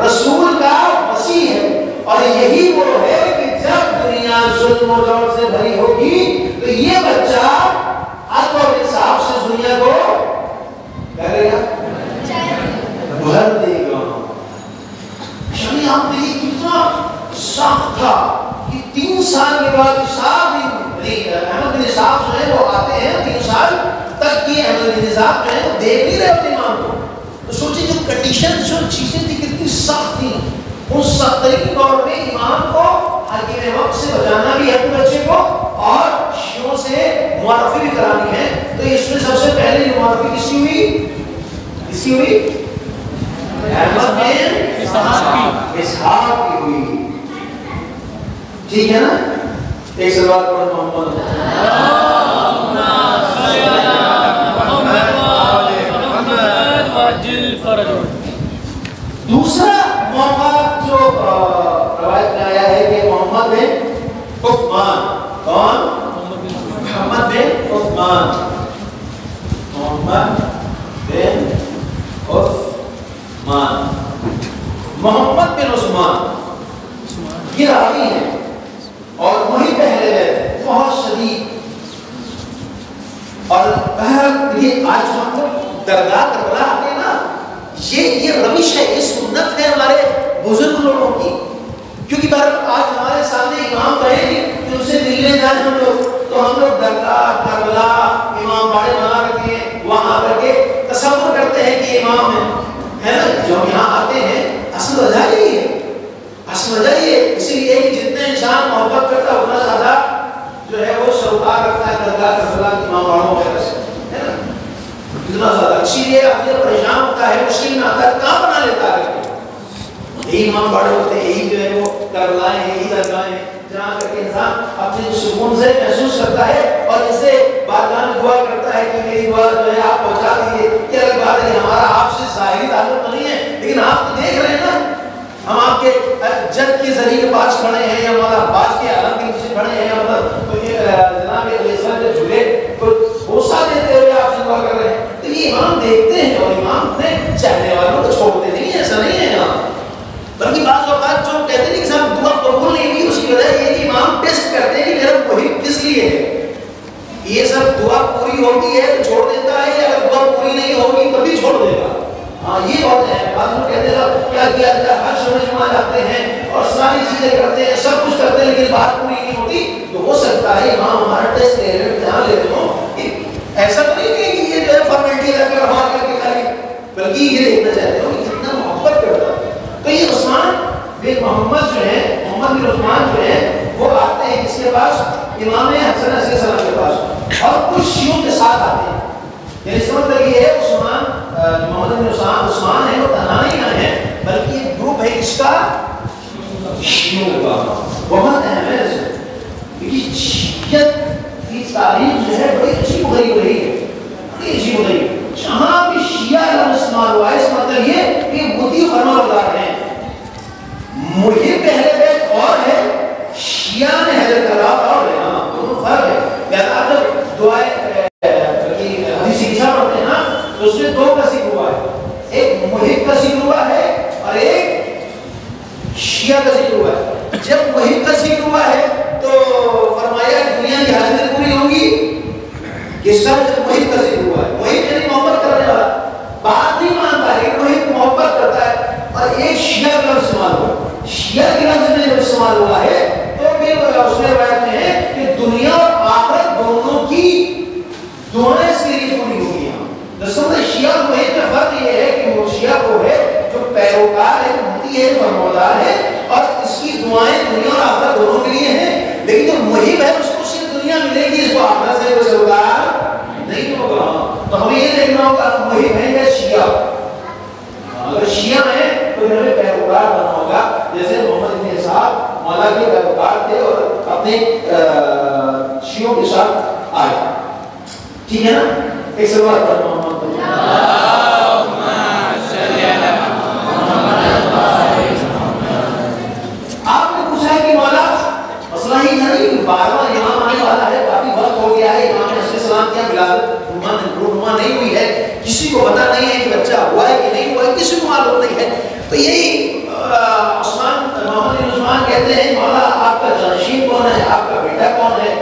رسول کا مسیح ہے، اور یہی وہ ہے کہ جب دنیا ظلم و جور سے بھری ہوگی تو یہ بچہ عدل اور انصاف سے دنیا کو کرے گا، بھر دے گا۔ شمی آپ نے کتنا سخت تھا کہ 3 سال کے بعد اسحاق احمد بن اسحاق جو ہے وہ آتے ہیں 3 سال تک کی احمد بن اسحاق جو ہے وہ دیکھ نہیں رہے ہوتے امام کو۔ تو سوچیں جو کنڈیشن، جو چیزیں تھی کتنی سخت تھیں، اس سخت ترین دور میں امام کو حاکم وقت سے بچانا بھی ہے اپنے بچے کو، اور شیعوں سے معرفی بھی کرانی ہے۔ تو اس میں سب سے پہلے جو معرفی کس کی ہوئی؟ کس کی ہوئی؟ احمد بن اسحاق کی ہوئی، ٹھیک ہے نا؟ ایک سوال پڑھ محمد دوسرا موقع جو روایت میں آیا ہے کہ محمد بن عثمان، کون؟ محمد بن عثمان، محمد بن عثمان، محمد بن عثمان یہ راوی ہے، اور وہی پہلے ہے بہت شدید۔ اور یہ آج ہم لوگ درگاہ کربلا آتے ہیں نا، یہ روش ہے، یہ سنت ہے ہمارے بزرگ لوگوں کی، کیونکہ آج ہمارے سامنے امام کہے کہ ان سے ملنے جائیں ہم لوگ، تو ہم لوگ درگاہ کربلا امام باڑے بنا رکھے ہیں، وہاں کر کے تصور کرتے ہیں کہ امام ہے نا۔ جو یہاں آتے ہیں اصل وجہ یہی ہے، اصل وجہ یہ اسی لیے کہ جتنے انسان محبت کرتا ہے اتنا زیادہ جو ہے وہ سروکار رکھتا ہے درگاہ کربلا امام باڑوں وغیرہ سے، ہے نا، اتنا زیادہ۔ اسی لیے اپنے پریشان ہوتا ہے، مشکل میں آتا ہے، کہاں بنا لیتا ہے۔ یہی امام بڑے ہوتے ہیں، یہی جو ہے وہ کربلائیں ہیں، یہی درگاہیں ہیں جہاں کر کے انسان اپنے سکون سے محسوس کرتا ہے اور اسے بارگاہ میں دعا کرتا ہے کہ میری دعا جو ہے آپ پہنچا دیجیے. یہ الگ بات ہے کہ ہمارا آپ سے ظاہری تعلق تو نہیں ہے، لیکن آپ تو دیکھ رہے ہیں نا، ہم آپ کے جد کے ذریعے کے پاس کھڑے ہیں یا ہمارا باز کے عالم کے نیچے کھڑے ہیں، مطلب جناب علیہ السلام کے جھولے کو بوسہ دیتے ہوئے آپ سے دعا کر رہے ہیں. تو یہ امام دیکھتے ہیں اور امام اپنے چاہنے والوں کو چھوڑتے نہیں ہیں، ایسا نہیں ہے یہاں. بلکہ بعض اوقات جو کہتے ہیں کہ صاحب دعا قبول نہیں ہوئی، اس کی وجہ یہ کہ امام ٹیسٹ کرتے ہیں کہ میرا محب کس لیے ہے. یہ سب دعا پوری ہوتی ہے تو چھوڑ دیتا ہے، اگر دعا پوری نہیں ہوگی تب بھی چھوڑ دے گا. ہاں یہ بات ہے. بعض لوگ کہتے ہیں کیا کیا جائے، ہر شعبے جمع جاتے ہیں اور ساری چیزیں کرتے ہیں، سب کچھ کرتے ہیں، لیکن بات پوری نہیں ہوتی. تو ہو سکتا ہے امام ہمارا ٹیسٹ لے رہے امتحان لیتے ہوں. ایسا تو نہیں کہ یہ جو ہے فارمیلٹی لگ کر ہوا کر کے خالی، بلکہ یہ دیکھنا چاہتے ہو کہ کتنا محبت کرتا ہے. تو یہ عثمان بن محمد جو ہے، محمد بن عثمان جو ہے، وہ آتے ہیں اس کے پاس امام حسن علیہ السلام کے پاس اور کچھ شیعوں کے ساتھ آتے ہیں. یعنی اس کا مطلب یہ ہے عثمان محمد بن عثمان ہے وہ تنہا نہیں آئے ہیں، بلکہ ایک گروپ ہے اس کا شیعوں کا. بہت اہم ہے کیونکہ شیعت کی تاریخ جو ہے بڑی عجیب غریب رہی ہے، بڑی عجیب غریب. جہاں بھی شیعہ لفظ استعمال ہوا ہے اس کا مطلب یہ کہ مطیع فرمانبردار ہیں. محب اہل بیت اور ہے، شیعہ نے حضرت اللہ اور ہے. ہاں دونوں فرق ہے. لہٰذا جب دعائیں حدیث شریفہ پڑھتے ہیں نا تو اس میں دو کا ذکر ہوا ہے، ایک محب کا ذکر ہوا ہے اور ایک شیعہ کا ذکر ہوا ہے. جب محب کا ذکر ہوا ہے تو فرمایا دنیا کی حاجتیں پوری ہوں گی. کس کا؟ جب محب کا ذکر ہوا ہے. محب یعنی محبت کرنے والا، بات نہیں مانتا ہے، محب محبت کرتا ہے. اور ایک شیعہ کا استعمال ہوا، شیعہ کے لفظ میں جب استعمال ہوا ہے تو پھر اس میں روایت میں ہے کہ دنیا اور آخرت دونوں کی دعائیں اس کے لیے پوری ہو گئی. دسوں میں شیعہ اور محب میں فرق یہ ہے کہ وہ شیعہ وہ ہے جو پیروکار ہے، مطیع ہے، فرمانبردار ہے اور اس کی دعائیں دنیا اور آخرت دونوں کے لیے ہیں. لیکن جو محب ہے اس کو صرف دنیا ملے گی، اس کو آخرت سے کوئی سروکار نہیں ہوگا. تو ہمیں یہ دیکھنا ہوگا کہ محب ہے یا شیعہ. اگر شیعہ ہیں تو ہمیں پیروکار بننا ہوگا، جیسے محمد بن اسحاق مولا کے پیروکار تھے اور اپنے شیعوں کے ساتھ آئے. ٹھیک ہے نا؟ ایک سوال پر محمد آپ نے پوچھا ہے کہ مولا مسئلہ ہی نہیں، بارہواں امام آنے والا ہے، کافی وقت ہو گیا ہے، امام علیہ السلام کی ولادت رونما نہیں ہوئی ہے، کسی کو پتہ نہیں ہے کہ بچہ ہوا ہے کہ نہیں ہوا ہے، کسی کو معلوم نہیں ہے. تو یہی محمد بن عثمان کہتے ہیں مولا آپ کا جانشین کون ہے، آپ کا بیٹا کون ہے،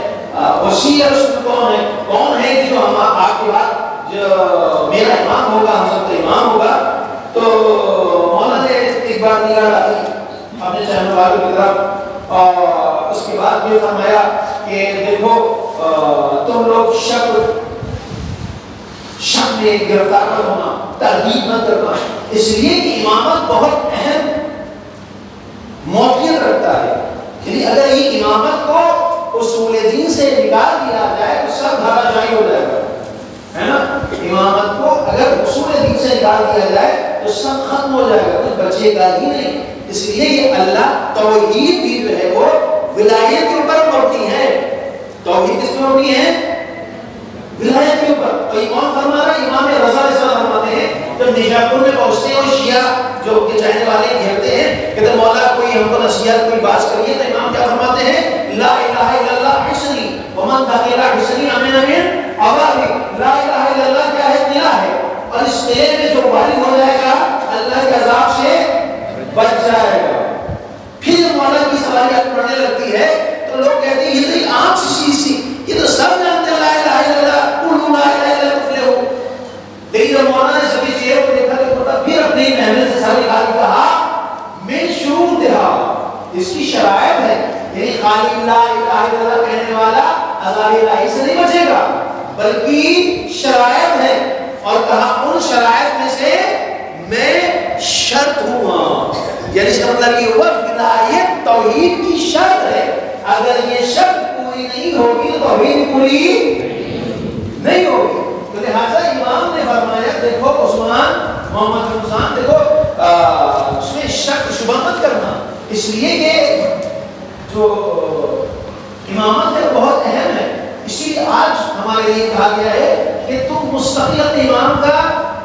وسیع رسول کون ہے کہ جو ہم آپ کے بعد جو میرا امام ہوگا، ہم سب کا امام ہوگا. تو مولا نے ایک بار نگاہ ڈالی اپنے چاہنے والوں کی طرف اور اس کے بعد یہ فرمایا کہ دیکھو تم لوگ شک میں گرفتار نہ ہونا، تردید نہ کرنا، اس لیے کہ امامت بہت اہم موقعیت رکھتا ہے. یعنی اگر یہ امامت کو اصول دین سے نکال دیا جائے تو سب دھارا جائی ہو جائے گا، ہے نا. امامت کو اگر اصول دین سے نکال دیا جائے تو سب ختم ہو جائے گا، کچھ بچے گا ہی نہیں. اس لیے یہ اللہ توحید بھی جو ہے وہ ولایت کے اوپر مبنی ہے. توحید کس پر مبنی ہے؟ ولایت کے اوپر. تو کون فرما رہا ہے؟ امام رضا علیہ السلام فرماتے ہیں جب نیشاپور میں پہنچتے ہیں اور شیعہ جو کہ چاہنے والے گھیرتے ہیں کہ مولا کوئی ہم کو نصیحت کوئی بات کریے، تو امام کیا فرماتے ہیں؟ لا الہ الا اللہ حسنی ومن دخل حسنی امن امن عوابی. لا الہ الا اللہ کیا ہے؟ قلعہ ہے، اور اس قلعے میں جو والد ہو جائے گا اللہ کے عذاب سے بچ جائے گا. پھر جب مولا کی سوالیات پڑھنے لگتی ہے تو لوگ کہتے ہیں یہ تو عام سی چیز تھی، یہ تو سب جانتے ہیں لا الہ الا اللہ، قولوا لا الہ الا اللہ تفلحوا. لیکن جب مولانا نے سبھی چیزوں کو دیکھا تو پھر اپنی محنت سے ساری بات کہا میں شروع تھا، اس کی شرائط ہے. یعنی خالی لا الہ الا اللہ کہنے والا عذاب الہی سے نہیں بچے گا، بلکہ شرائط ہے. اور کہا ان شرائط میں سے میں شرط ہوں. یعنی اس کا مطلب یہ ہوا ولایت توحید کی شرط ہے. اگر یہ شرط پوری نہیں ہوگی تو توحید پوری نہیں ہوگی. تو لہٰذا امام نے فرمایا دیکھو عثمان محمد بن عثمان دیکھو اس میں شک شبہ مت کرنا، اس لیے کہ جو امامت ہے بہت اہم ہے. اسی لیے آج ہمارے لیے کہا گیا ہے کہ تم مستقل اپنے امام کا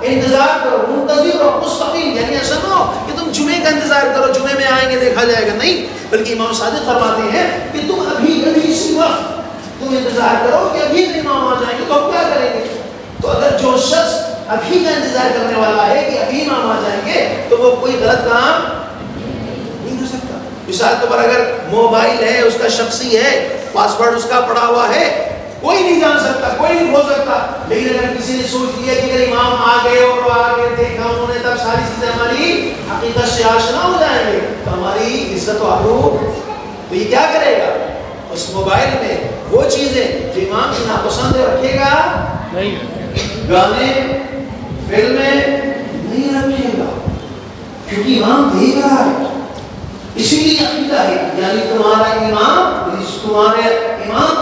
انتظار کرو، منتظر رہو، مستقل. یعنی ایسا نہ ہو کہ تم جمعے کا انتظار کرو، جمعے میں آئیں گے دیکھا جائے گا، نہیں، بلکہ امام صادق فرماتے ہیں کہ تم ابھی اسی وقت تم انتظار کرو کہ ابھی امام آ جائیں گے تو ہم کیا کریں گے. تو اگر جو شخص ابھی کا انتظار کرنے والا ہے کہ ابھی امام آ جائیں گے تو وہ کوئی غلط کام نہیں کر سکتا. مثال کے طور پر اگر موبائل ہے اس کا شخصی ہے، پاسورڈ اس کا پڑا ہوا ہے، کوئی نہیں جان سکتا، کوئی نہیں کھول سکتا. لیکن اگر کسی نے سوچ لیا کہ اگر امام آ گئے اور آگے دیکھا انہوں نے تب ساری چیزیں ہماری حقیقت سے آشنا ہو جائیں گے تو ہماری عزت و آبرو، تو یہ کیا کرے گا؟ اس موبائل میں وہ چیزیں جو امام کی ناپسند رکھے گا نہیں، گانے فلمیں نہیں رکھے گا، کیونکہ امام دیکھ رہا ہے. اسی لیے عقیدہ ہے یعنی تمہارا امام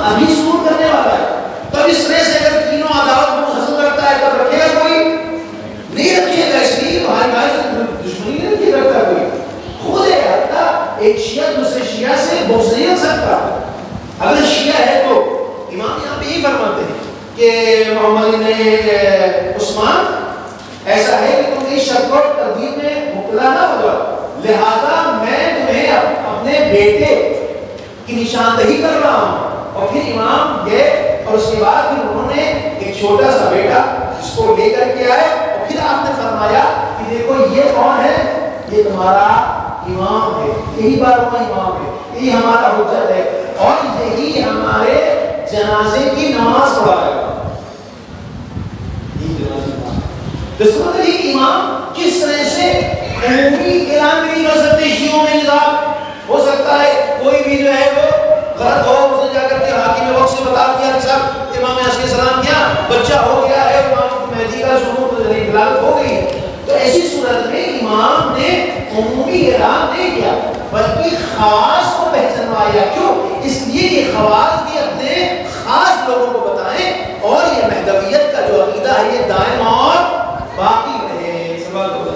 ابھی ظہور کرنے والا ہے. تو اس طرح سے اگر تینوں عداوت کو ختم کرتا ہے تب رکھے گا کوئی نہیں رکھے گا. اس لیے بھائی بھائی سے دشمنی نہیں رکھے کرتا کوئی، خود ہے ایک شیعہ دوسرے شیعہ سے بغض نہیں رکھ سکتا. اگر شیعہ ہے تو امام یہاں پہ یہی فرماتے ہیں کہ محمد نے عثمان ایسا ہے کہ تم اس شک اور تردید میں مبتلا نہ ہو جاؤ، لہذا میں تمہیں اپنے بیٹے کی نشاندہی کر رہا ہوں. اور پھر امام گئے اور اس کے بعد پھر انہوں نے ایک چھوٹا سا بیٹا جس کو لے کر کے آئے اور پھر آپ نے فرمایا کہ دیکھو یہ کون ہے، یہ تمہارا امام ہے، یہی بارہواں امام ہے، یہی ہمارا حجت ہے اور یہی ہمارے جنازے کی نماز پڑھائے گا. امام کس طرح سے عمومی اعلان نہیں کر سکتے. شیعوں میں نظام ہو سکتا ہے کوئی بھی جو ہے وہ غلط ہو، اس نے جا کر کے حاکم وقت سے بتا دیا کہ صاحب امام علیہ السلام کیا بچہ ہو گیا ہے، امام مہدی کا ظہور دلالت ہو گئی ہے. تو ایسی صورت میں امام نے عمومی اعلان نہیں کیا بلکہ خاص کو پہچانوایا. کیوں؟ اس لیے کہ خواص بھی اپنے خاص لوگوں کو بتائیں اور یہ مہدویت کا جو عقیدہ ہے یہ دائم اور باقی رہے. سوال کو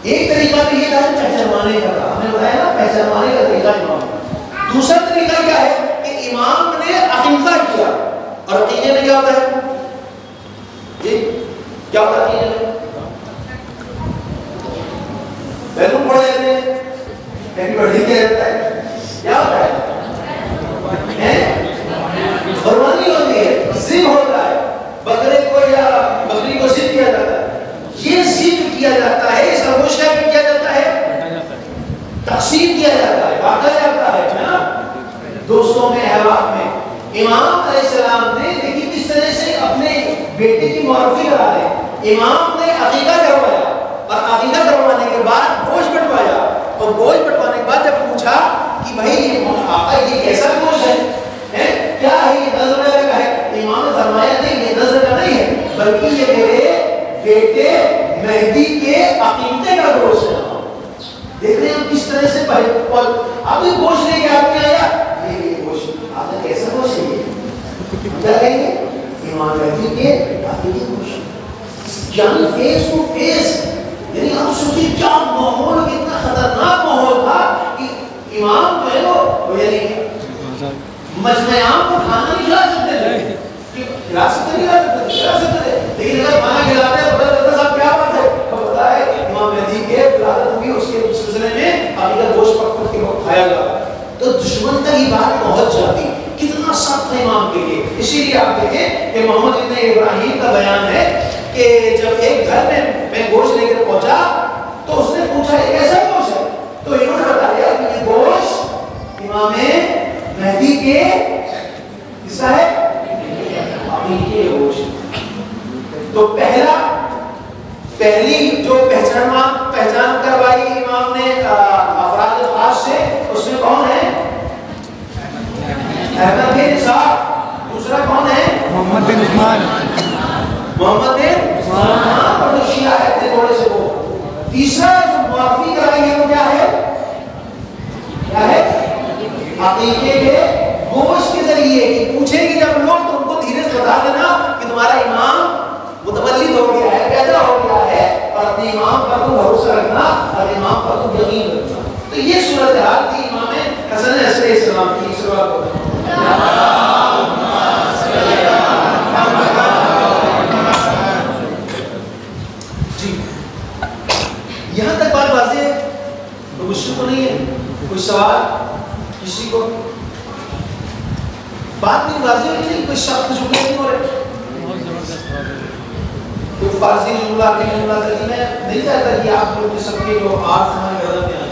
ایک طریقہ تو یہ ہے پہچانوانے کا، ہم نے بتایا نا پہچانوانے کا طریقہ امام. دوسرا طریقہ کیا ہے کہ امام نے عقیدہ کیا، اور عقیدے میں کیا ہوتا ہے؟ یہ کیا ہوتا ہے عقیدے میں؟ بیلون پڑے جاتے ہیں، ہیپی برتھ ڈے کیا جاتا ہے، کیا ہوتا ہے؟ قربانی ہوتی ہے، ذبح ہوتا ہے، بکرے کو یا بکری کو ذبح کیا جاتا ہے. یہ ذبح کیا جاتا ہے، اس کا گوشت کیا جاتا ہے، تقسیم کیا جاتا ہے، بانٹا جاتا ہے دوستوں میں، احباب میں. امام علیہ السلام نے دیکھیے کس طرح سے اپنے بیٹے کی معرفی کرا دے. امام نے عقیقہ کروایا اور عقیقہ کروانے کے بعد گوشت بٹوایا اور گوشت بٹوانے کے بعد جب پوچھا کہ بھائی آقا یہ کیسا گوشت ہے، کیا ہے یہ 10 روپے کا ہے، امام نے فرمایا نہیں یہ 10 روپے کا نہیں ہے بلکہ یہ میرے بیٹے مہدی کے عقیقے کا گوشت ہے. دیکھ رہے ہیں ہم کس طرح سے اب یہ گوشت لے کے آپ نے آیا، یہ گوشت آپ نے کیسا گوشت ہے، کیا کہیں گے امام مہدی کے عقیقے گوشت. یعنی فیس ٹو فیس، یعنی آپ سوچیں کیا ماحول، کتنا خطرناک ماحول تھا کہ امام جو ہے وہ یعنی مجمع عام کو کھانا نہیں کھلا سکتے تھے، کھلا سکتے تھے لیکن اگر کھانا کھلاتے ہیں پتہ چلتا صاحب کیا بات ہے، تو پتا ہے امام مہدی کے ولادت ہوئی اس کے سلسلے میں عقیقہ گوشت پک کے کھایا گیا. تو دشمن تک یہ بات پہنچ جاتی، کتنا سخت ہے امام کے لیے. اسی لیے آپ دیکھیں کہ محمد ابن ابراہیم کا بیان ہے کہ جب ایک گھر میں گوشت لے کر پہنچا تو اس نے پوچھا یہ کیسا گوشت ہے، تو انہوں نے بتایا کہ یہ گوشت امام مہدی کے حصہ ہے، عقیقے گوشت. تو پہلی جو پہچان کروائی امام نے افراد خاص سے، اس میں کون ہے؟ احمد بن اسحاق. دوسرا کون ہے؟ محمد بن عثمان. محمد بن عثمان اور جو شیعہ ہے تھوڑے سے وہ. تیسرا جو معافی کرائی ہے وہ کیا ہے؟ کیا ہے؟ عقیقے کے گوشت کے ذریعے. پوچھیں گے جب لوگ بتا دینا کہ تمہارا امام متولد ہو گیا ہے، پیدا ہو گیا ہے، اور اپنے امام پر تم بھروسہ رکھنا اور امام پر تم یقین رکھنا. تو یہ صورتحال تھی امام حسن علیہ السلام کی. جی یہاں تک بات واضح ہے؟ کوئی مشکل تو نہیں ہے؟ کوئی سوال کسی کو؟ بات نہیں واضح ہو نہیں؟ کوئی سخت جملے نہیں ہو رہے؟ کوئی فارسی جملہ میں نہیں چاہتا کہ آپ لوگ سب کے جو آرٹ ہمارے گردن میں آئے.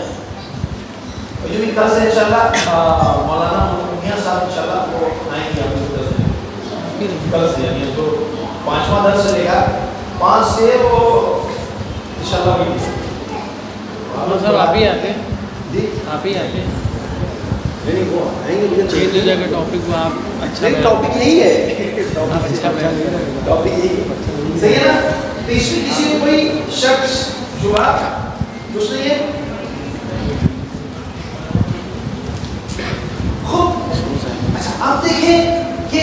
جو بھی کل سے انشاءاللہ مولانا میاں صاحب انشاءاللہ وہ آئیں گے آپ لوگ کل سے، یعنی جو 5واں درس سے لے گا 5 سے وہ انشاءاللہ بھی صاحب آپ ہی آتے جی آپ ہی آتے نہیں وہ آئیں گے. مجھے چینج ہو جائے گا ٹاپک کو. آپ اچھا ٹاپک یہی ہے، اچھا ٹاپک یہی ہے. صحیح ہے نا؟ تو اس میں کسی کو کوئی شخص شبہ کچھ نہیں ہے. خوب اچھا آپ دیکھیں کہ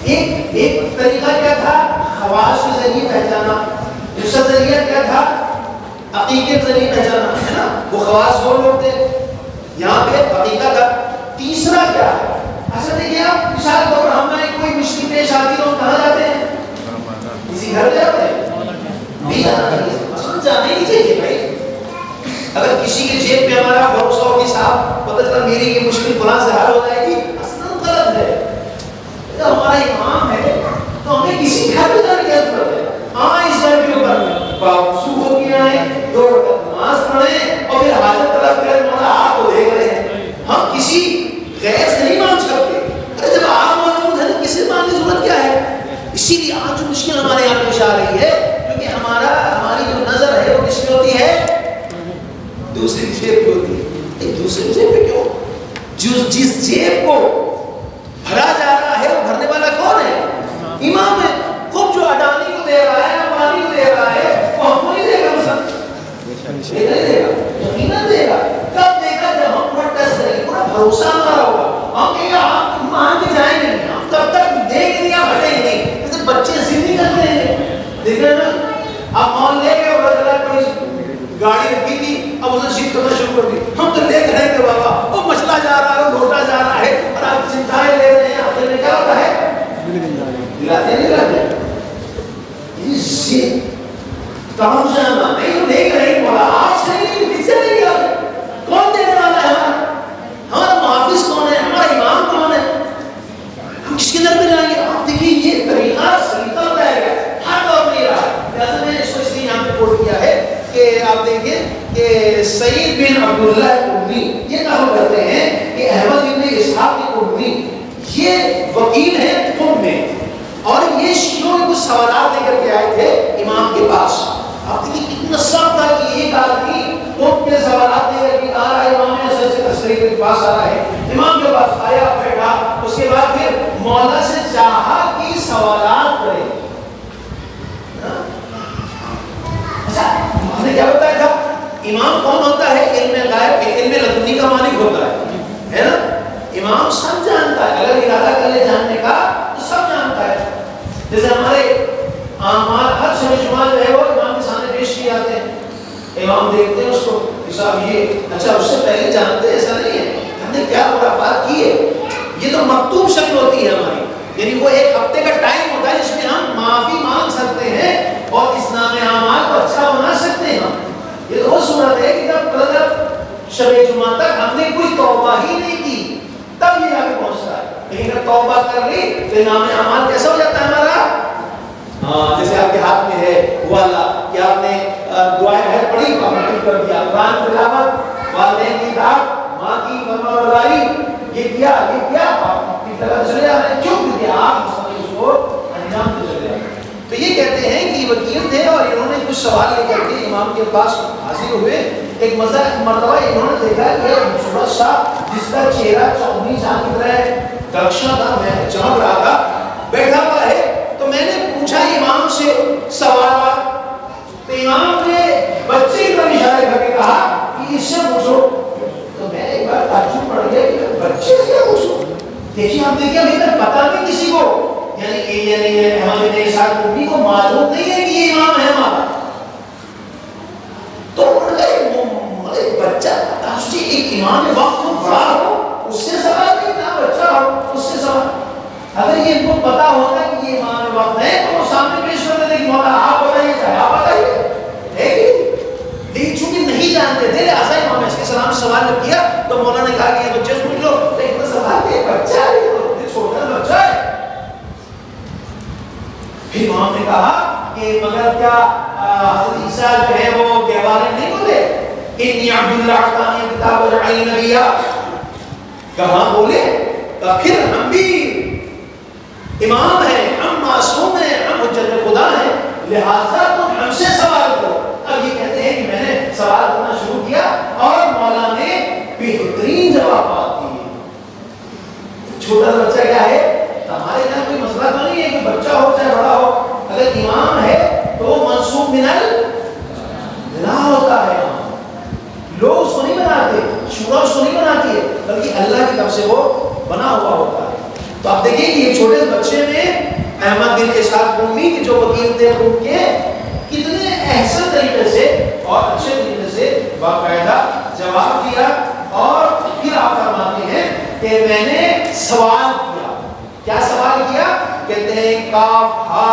ایک طریقہ کیا تھا خواص کے ذریعے پہچانا، دوسرا ذریعہ کیا تھا عقیقے کے ذریعے پہچانا، ہے نا؟ وہ خواص وہ لوگ تھے، یہاں پہ عقیقہ تھا. تیسرا کیا ہے؟ اچھا دیکھیے آپ مثال کے طور پر ہمیں کوئی مشکل پیش آتی ہے، کہاں جاتے ہیں؟ کسی گھر جاتے ہیں؟ نہیں جانا چاہیے، اصل جانا ہی نہیں چاہیے بھائی. اگر کسی کے جیب میں ہمارا بھروسہ ہو کہ صاحب پتہ چلا میری یہ مشکل فلاں سے حل ہو جائے گی، اصلا غلط ہے. اگر ہمارا امام ہے تو ہمیں کسی گھر میں جانے کی ضرورت ہے. ہاں اس گھر کے اوپر باوضو ہو کے آئیں، 2 رکعت نماز پڑھیں اور پھر حاجت طلب کریں. مولا آپ تو دیکھ رہے ہیں ہم کسی غیر سے نہیں مانگ سکتے. ارے جب آپ موجود ہیں تو کسی مانگنے کی ضرورت کیا ہے؟ اسی لیے آج جو مشکل ہمارے یہاں پیش آ رہی ہے کیونکہ ہماری جو نظر ہے وہ کس میں ہوتی ہے؟ دوسری جیب پہ ہوتی ہے. دوسری جیب پہ کیوں؟ جس جیب کو بھرا جا رہا ہے وہ بھرنے والا کون ہے؟ امام ہے. خود جو اڈانی کو دے رہا ہے، امبانی کو دے رہا ہے، وہ ہم کو نہیں دے گا. نہیں دے گا، یقیناً دے گا. کب دے گا؟ جب ہم پورا ٹیسٹ کریں گے، پورا بھروسہ ہمارا ہوگا. ہم کہیں گے آپ مان کے جائیں گے نہیں، ہم تب تک دیں گے نہیں، ہم ہٹیں گے نہیں. جیسے بچے ضد نہیں کرتے ہیں، دیکھ رہے ہیں نا؟ آپ مان لے گئے اور کوئی گاڑی رکھی تھی، اب اسے ضد کرنا شروع کر دی. ہم تو لے کر گے بابا، وہ مچلا جا رہا ہے، وہ لوٹا جا رہا ہے، اور آپ چنتائیں لے رہے ہیں. آخر میں کیا ہوتا ہے؟ دلاتے نہیں دلاتے. یہ ضد کہاں سے آنا؟ نہیں تو دیکھ رہے ہیں مولا آپ سے نہیں، کس سے نہیں گیا؟ کون دینے والا ہے ہمارا؟ ہمارا محافظ کون ہے؟ ہمارا امام کون ہے؟ ہم کس کے در پہ جائیں گے؟ آپ دیکھیے یہ طریقہ سلیقہ بتایا گیا ہر دور میں یہ رہا ہے. لہٰذا میں نے اس کو اس لیے یہاں پہ کوٹ کیا ہے کہ آپ دیکھیں کہ سعید بن عبداللہ القمی یہ کہا کرتے ہیں کہ احمد بن اسحاق القمی یہ وکیل ہیں قم میں، اور یہ شیعوں کے کچھ سوالات لے کر کے آئے تھے امام کے پاس. آپ دیکھیں کتنا سخت تھا کہ ایک آدمی قم کے سوالات لے کر کے آ رہا ہے، امام ایسے تشریح کے پاس آ رہا ہے. امام کے پاس آیا، بیٹھا، اس کے بعد پھر مولا سے چاہا کہ سوالات کرے. اچھا ہم نے کیا بتایا تھا؟ امام کون ہوتا ہے؟ علم غائب کے علم لدنی کا مالک ہوتا ہے نا؟ امام سب جانتا ہے، اگر ارادہ کر لے جاننے کا تو سب جانتا ہے. جیسے ہمارے اعمال ہر شب شمار جو ہے وہ امام کے سامنے پیش کیے جاتے ہیں. امام دیکھتے ہیں اس کو، صاحب یہ اچھا اس سے پہلے جانتے ہیں، ایسا نہیں ہے ہم نے کیا خرافات کی ہے. یہ تو مکتوب شکل ہوتی ہے ہماری، یعنی وہ ایک ہفتے کا ٹائم ہوتا ہے جس میں ہم معافی مانگ سکتے ہیں اور اس نام اعمال کو اچھا بنا سکتے ہیں. یہ تو وہ صورت ہے کہ جب شب جمعہ تک ہم نے کوئی توبہ ہی نہیں کی تب یہ جا کے پہنچ رہا ہے. لیکن اگر توبہ کر لی تو نام اعمال کیسا ہو جاتا ہے ہمارا؟ ہاں جیسے آپ کے ہاتھ میں ہے والا کہ آپ نے دعائیں خیر پڑھی، آپ نے کر دیا، قرآن تلاوت، والدین کی اطاعت، ماں کی فرمانبرداری، یہ کیا آپ کی طرح چلے جا رہے ہیں. کیوں؟ کیونکہ آپ اس کو انجام دے چلے جا رہے ہیں. تو یہ کہتے ہیں کہ وکیل تھے اور انہوں نے کچھ سوال لے کر کے امام کے پاس حاضر ہوئے. ایک مرتبہ انہوں نے دیکھا کہ صبح شاہ جس کا چہرہ چودھری چاند کی طرح درخشاں تھا، میں چمک رہا تھا، بیٹھا ہوا ہے. تو میں نے پوچھا امام سے سوالات، تو امام نے بچے کی طرف اشارہ کر کے کہا کہ اس سے پوچھو. تو میں ایک بار تعجب پڑ گیا کہ بچے سے کیا پوچھو. دیکھیے ہم دیکھیے ابھی تک پتا نہیں کسی کو، یعنی احمد بن اسحاق قمی کو معلوم نہیں ہے کہ یہ امام ہے ہمارا. تو بچہ ایک امام وقت ہو بڑا ہو اس سے سوال نہیں نہ بچہ ہو اس سے سوال. اگر یہ ان کو پتا ہوتا کہ یہ امام وقت ہے تو وہ سامنے پیش کر دیتے کہ مولانا آپ بتائیے چاہے آپ بتائیے. لیکن چونکہ نہیں جانتے تھے لہٰذا امام علیہ السلام نے سوال جب کیا تو مولانا نے کہا کہ یہ بچے سمجھ لو لیکن سوال یہ بچہ ہے یہ چھوٹا بچہ ہے. پھر امام نے کہا کہ مگر کیا حضرت عیسیٰ جو ہے وہ کہوانے نہیں بولے انی عبداللہ اعطانی کتاب وجعلنی نبیا. کہاں بولے؟ کہ پھر ہم بھی امام ہیں, ہم معصوم ہیں, ہم حجت خدا ہیں, لہٰذا تم ہم سے سوال کرو. اب یہ کہتے ہیں کہ میں نے سوال کرنا شروع کیا اور مولا نے بہترین جوابات دیے. چھوٹا سا بچہ کیا ہے؟ ہمارے یہاں کوئی مسئلہ تو نہیں ہے کہ بچہ ہو چاہے بڑا ہو, اگر امام ہے تو وہ منسوب من اللہ ہوتا ہے. لوگ اس کو نہیں بناتے, شورا اس کو نہیں بناتی ہے, بلکہ اللہ کی طرف سے وہ بنا ہوا ہوتا ہے. تو آپ دیکھیں کہ یہ چھوٹے بچے نے احمد بن اسحاق قمی کے جو وکیل تھے ان کے کتنے احسن طریقے سے اور اچھے طریقے سے باقاعدہ جواب دیا. اور پھر آپ فرماتے ہیں کہ میں نے سوال کیا. کیا سوال کیا؟ کہتے ہیں کاف ہا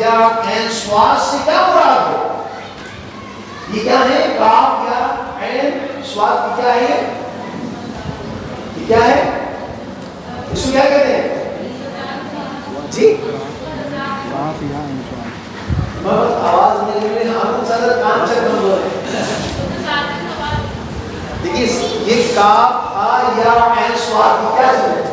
یا عین صاد سے کیا مراد ہے؟ یہ کیا ہے؟ کاف یا عین صاد کی کیا ہے؟ یہ کیا ہے؟ اس کو کیا کہتے ہیں جی؟ آواز میرے ہاتھوں سے کان چک کمزور ہے. دیکھیے یہ کاف ہا یا عین صاد کی کیا ہے؟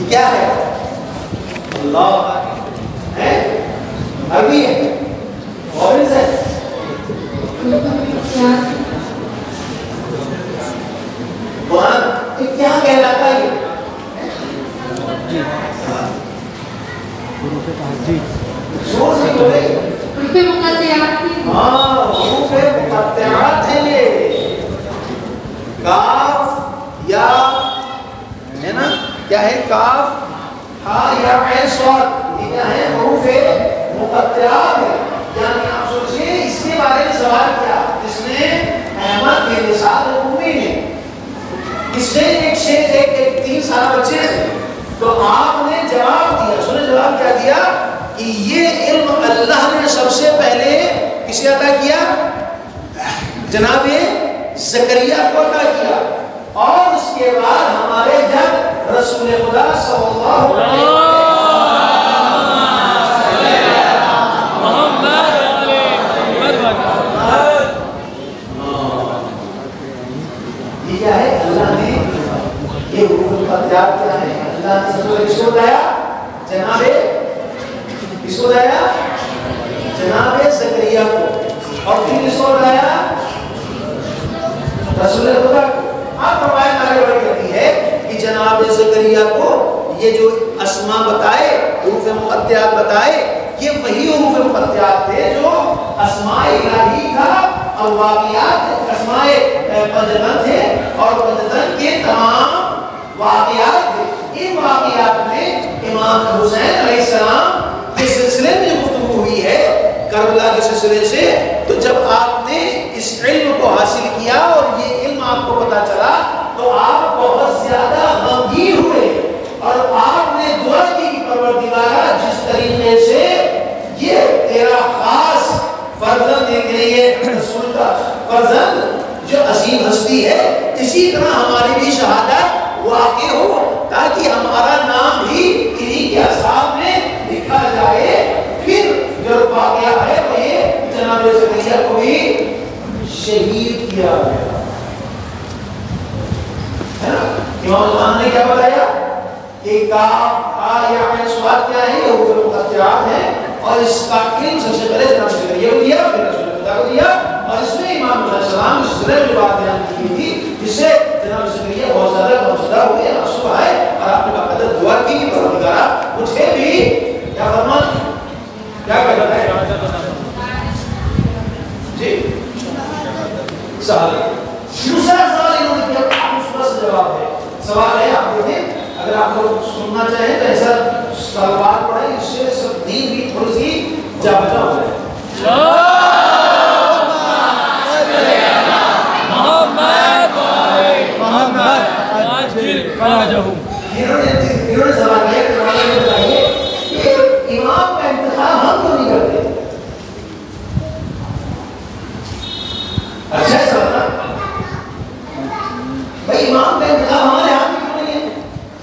کیا ہے؟ اللہ ہے, عربی ہے, عربی ہے. قرآن کیا کہلاتا ہے یہ؟ زور سے بولے. حروف مقطعات. ہاں حروف مقطعات ہیں یہ. کاف یا ہے نا, کیا ہے؟ کاف ہا یا عین صاد, یہ کیا ہے؟ حروف مقطعات ہے. یعنی آپ سوچئے اس کے بارے میں سوال کیا جس نے احمد بن اسحاق قمی نے, اس سے ایک شیخ ایک 3 سال بچے ہیں, تو آپ نے جواب دیا. سنیں جواب کیا دیا کہ یہ علم اللہ نے سب سے پہلے کسے عطا کیا؟ جناب زکریا کو عطا کیا, اور اس کے بعد ہمارے جب رسول خدا صلی اللہ علیہ وسلم یہ کیا ہے؟ اللہ نے یہ حروف مقطعات کیا ہے؟ اللہ نے سب کو کس کو بتایا؟ جناب کس کو بتایا؟ جناب زکریا کو, اور پھر کس کو بتایا؟ رسول خدا کو. آپ روایت آگے بڑھ کرتی ہے کہ جناب زکریا کو یہ جو اسماء بتائے, حروف مقطعات بتائے, یہ وہی حروف مقطعات تھے جو اسماء الہی کا اور واقعات اسماء پنجتن تھے, اور پنجتن کے تمام واقعات تھے. ان واقعات میں امام حسین علیہ السلام کے سلسلے میں گفتگو ہوئی ہے کربلا کے سلسلے سے. تو جب آپ نے اس علم کو حاصل کیا اور یہ علم آپ کو پتا چلا تو آپ بہت زیادہ غمگین ہوئے, اور آپ نے دعا کی کہ پروردگارا جس طریقے سے یہ تیرا خاص فرزند ہے, رسول کا فرزند جو عظیم ہستی ہے, اسی طرح ہماری بھی شہادت واقع ہو تاکہ ہمارا نام بھی انہی کے اصحاب میں لکھا جائے. پھر جو واقعہ ہے وہ یہ جناب زکریا کو بھی شہید کیا گیا ہے نا. امام خان نے کیا بتایا کہ کاف ہا یا عین صاد کیا ہے؟ یہ حروف مقطعات ہیں, اور اس کا علم سب سے پہلے جناب زکریا کو دیا, پھر رسول خدا کو دیا. اور اس میں امام علیہ السلام اس سلسلے میں بات بیان کی تھی جس سے جناب زکریا بہت زیادہ غمزدہ ہوئے, آنسو آئے, اور آپ نے باقاعدہ دعا کی کہ پروردگارا مجھے بھی کیا فرمان کیا کہتا ہے جی سوال. دوسرا سوال انہوں نے کیا جائیں تو ایسا سلوات پڑھیں اس سے سب دین بھی تھوڑی سی جا بجا ہو جائے. انہوں نے سوال کیا کہ بتائیے کہ امام کا انتخاب ہم کیوں نہیں کرتے؟ اچھا سوال نا بھائی، امام کا انتخاب ہمارے ہاتھ میں کیوں نہیں ہے؟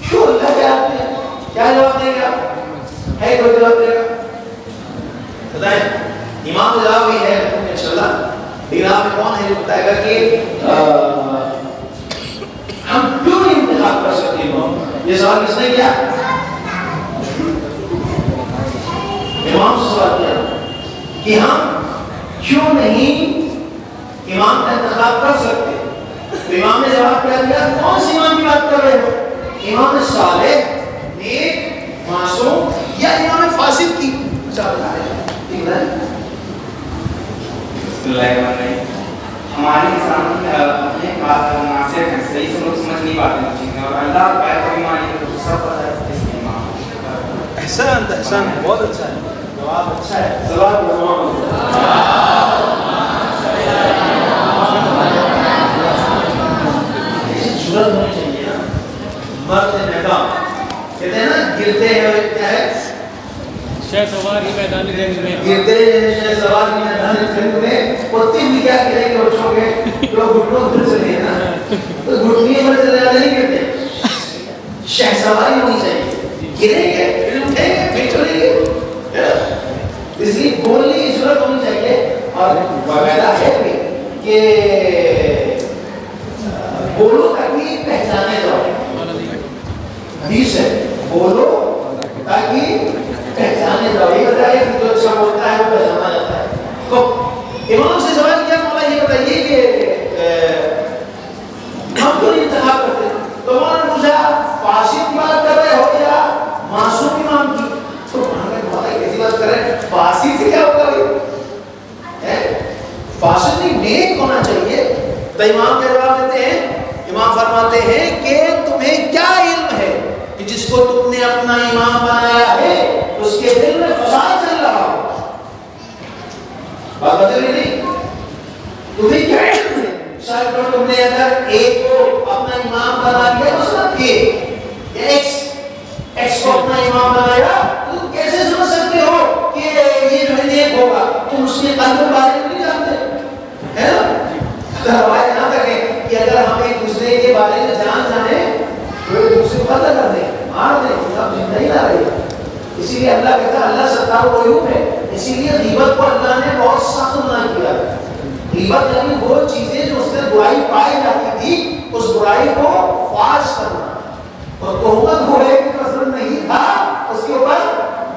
کیوں اللہ کے ہاتھ میں ہے؟ کیا جواب دیں گے آپ؟ ہے کوئی جواب دے گا؟ بتائیں. امام کا جواب بھی ہے انشاءاللہ، لیکن آپ میں کون ہے جو بتائے گا کہ ہم کیوں نہیں انتخاب کر سکتے امام؟ یہ سوال کس نے کیا؟ امام سے سوال کیا کہ ہم کیوں نہیں امام کا انتخاب کر سکتے؟ تو امام نے جواب کیا دیا؟ کون سی امام کی بات کر رہے ہو؟ امام صالح، نیک، معصوم یا امام فاسد کی؟ ہمارے انسان اپنے بات مناسب ہیں، صحیح سے لوگ سمجھ نہیں پاتے ہیں چیزیں، اور اللہ اور پیر کو بھی مانیں تو سب پتہ ہے اس کے امام. احسان احسان، بہت اچھا ہے جواب، اچھا ہے. جواب ضرورت ہونی چاہیے نا. مرد میدان کہتے ہیں نا، گرتے ہیں کیا ہے؟ شہ سوار ہی میدان جنگ میں گرتے ہیں شہ سوار ہی میدان جنگ میں. پوتی بھی کیا کریں گے بچوں کے جو گھٹنوں پھر چلے ہیں نا، تو گھٹنی پر چلے زیادہ نہیں کرتے. شہ سواری ہونی چاہیے. گریں گے پھر اٹھیں گے پھر چلیں گے. اس لیے بولنے کی ضرورت ہونی چاہیے. اور وغیرہ ہے بھی کہ بولو تاکہ پہچانے جاؤ. حدیث ہے بولو تاکہ پہچانے جاؤ. یہ بتائیے کہ جو اچھا بولتا ہے وہ پہچانا جاتا ہے. تو امام سے سوال کیا، مولا یہ بتائیے کہ ہم کیوں نہیں انتخاب کرتے؟ تو مولا نے پوچھا فاسد کی بات کر رہے ہو یا معصوم امام کی؟ تو مولا کیسی بات کر رہے ہیں؟ فاسد سے کیا ہوگا بھائی؟ فاسد نہیں، نیک ہونا چاہیے. تو امام کے جواب دیتے ہیں، امام فرماتے ہیں کہ تمہیں کیا علم ہے کہ جس کو تم نے اپنا امام بنایا ہے اس کے دل میں فساد چل رہا ہو؟ بات بدل نہیں. تمہیں کیا علم ہے؟ شاید تم نے اگر ایک کو اپنا امام بنا لیا، مثلا ایکس کو اپنا امام بنایا، تو تم کیسے سمجھ سکتے ہو کہ یہ جو ہے نیک ہوگا؟ تم اس کے قلب کے بارے میں نہیں جانتے ہے نا. روایت یہاں تک ہے کہ اگر ہم ایک دوسرے کے بارے میں جانے تو ایک دوسرے کو قتل کر دیں، مار دیں، اب زندہ ہی نہ رہے. اسی لیے اللہ کہتا ہے اللہ ستار العیوب ہے. اسی لیے غیبت کو اللہ نے بہت سخت منع کیا ہے. غیبت یعنی وہ چیزیں جو اس میں برائی پائی جاتی تھی اس برائی کو فاش کرنا، اور تہمت وہ ہے کہ قصد نہیں تھا اس کے اوپر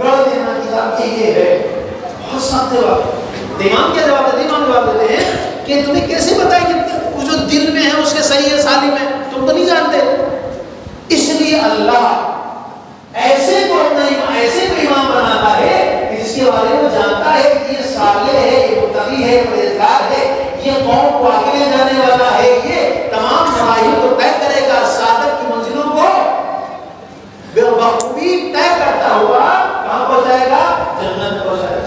گڑھ دینا کہ یہ ہے. بہت سخت ہے بات. امام کیا جواب دیتے ہیں؟ امام جواب دیتے ہیں کہ تمہیں کیسے بتائیں کہ وہ جو دل میں ہے اس کے صحیح ہے سالم ہے؟ تم تو نہیں جانتے. اس لیے اللہ ایسے کو امام بناتا ہے کہ جس کے بارے میں جانتا ہے کہ یہ صالح ہے، یہ متقی ہے، پرہیزگار ہے، یہ قوم کو آگے لے جانے والا ہے، یہ تمام مراحل کو طے کرے گا، سعادت کی منزلوں کو بخوبی طے کرتا ہوا کہاں پہنچائے گا؟ جنت میں پہنچائے گا.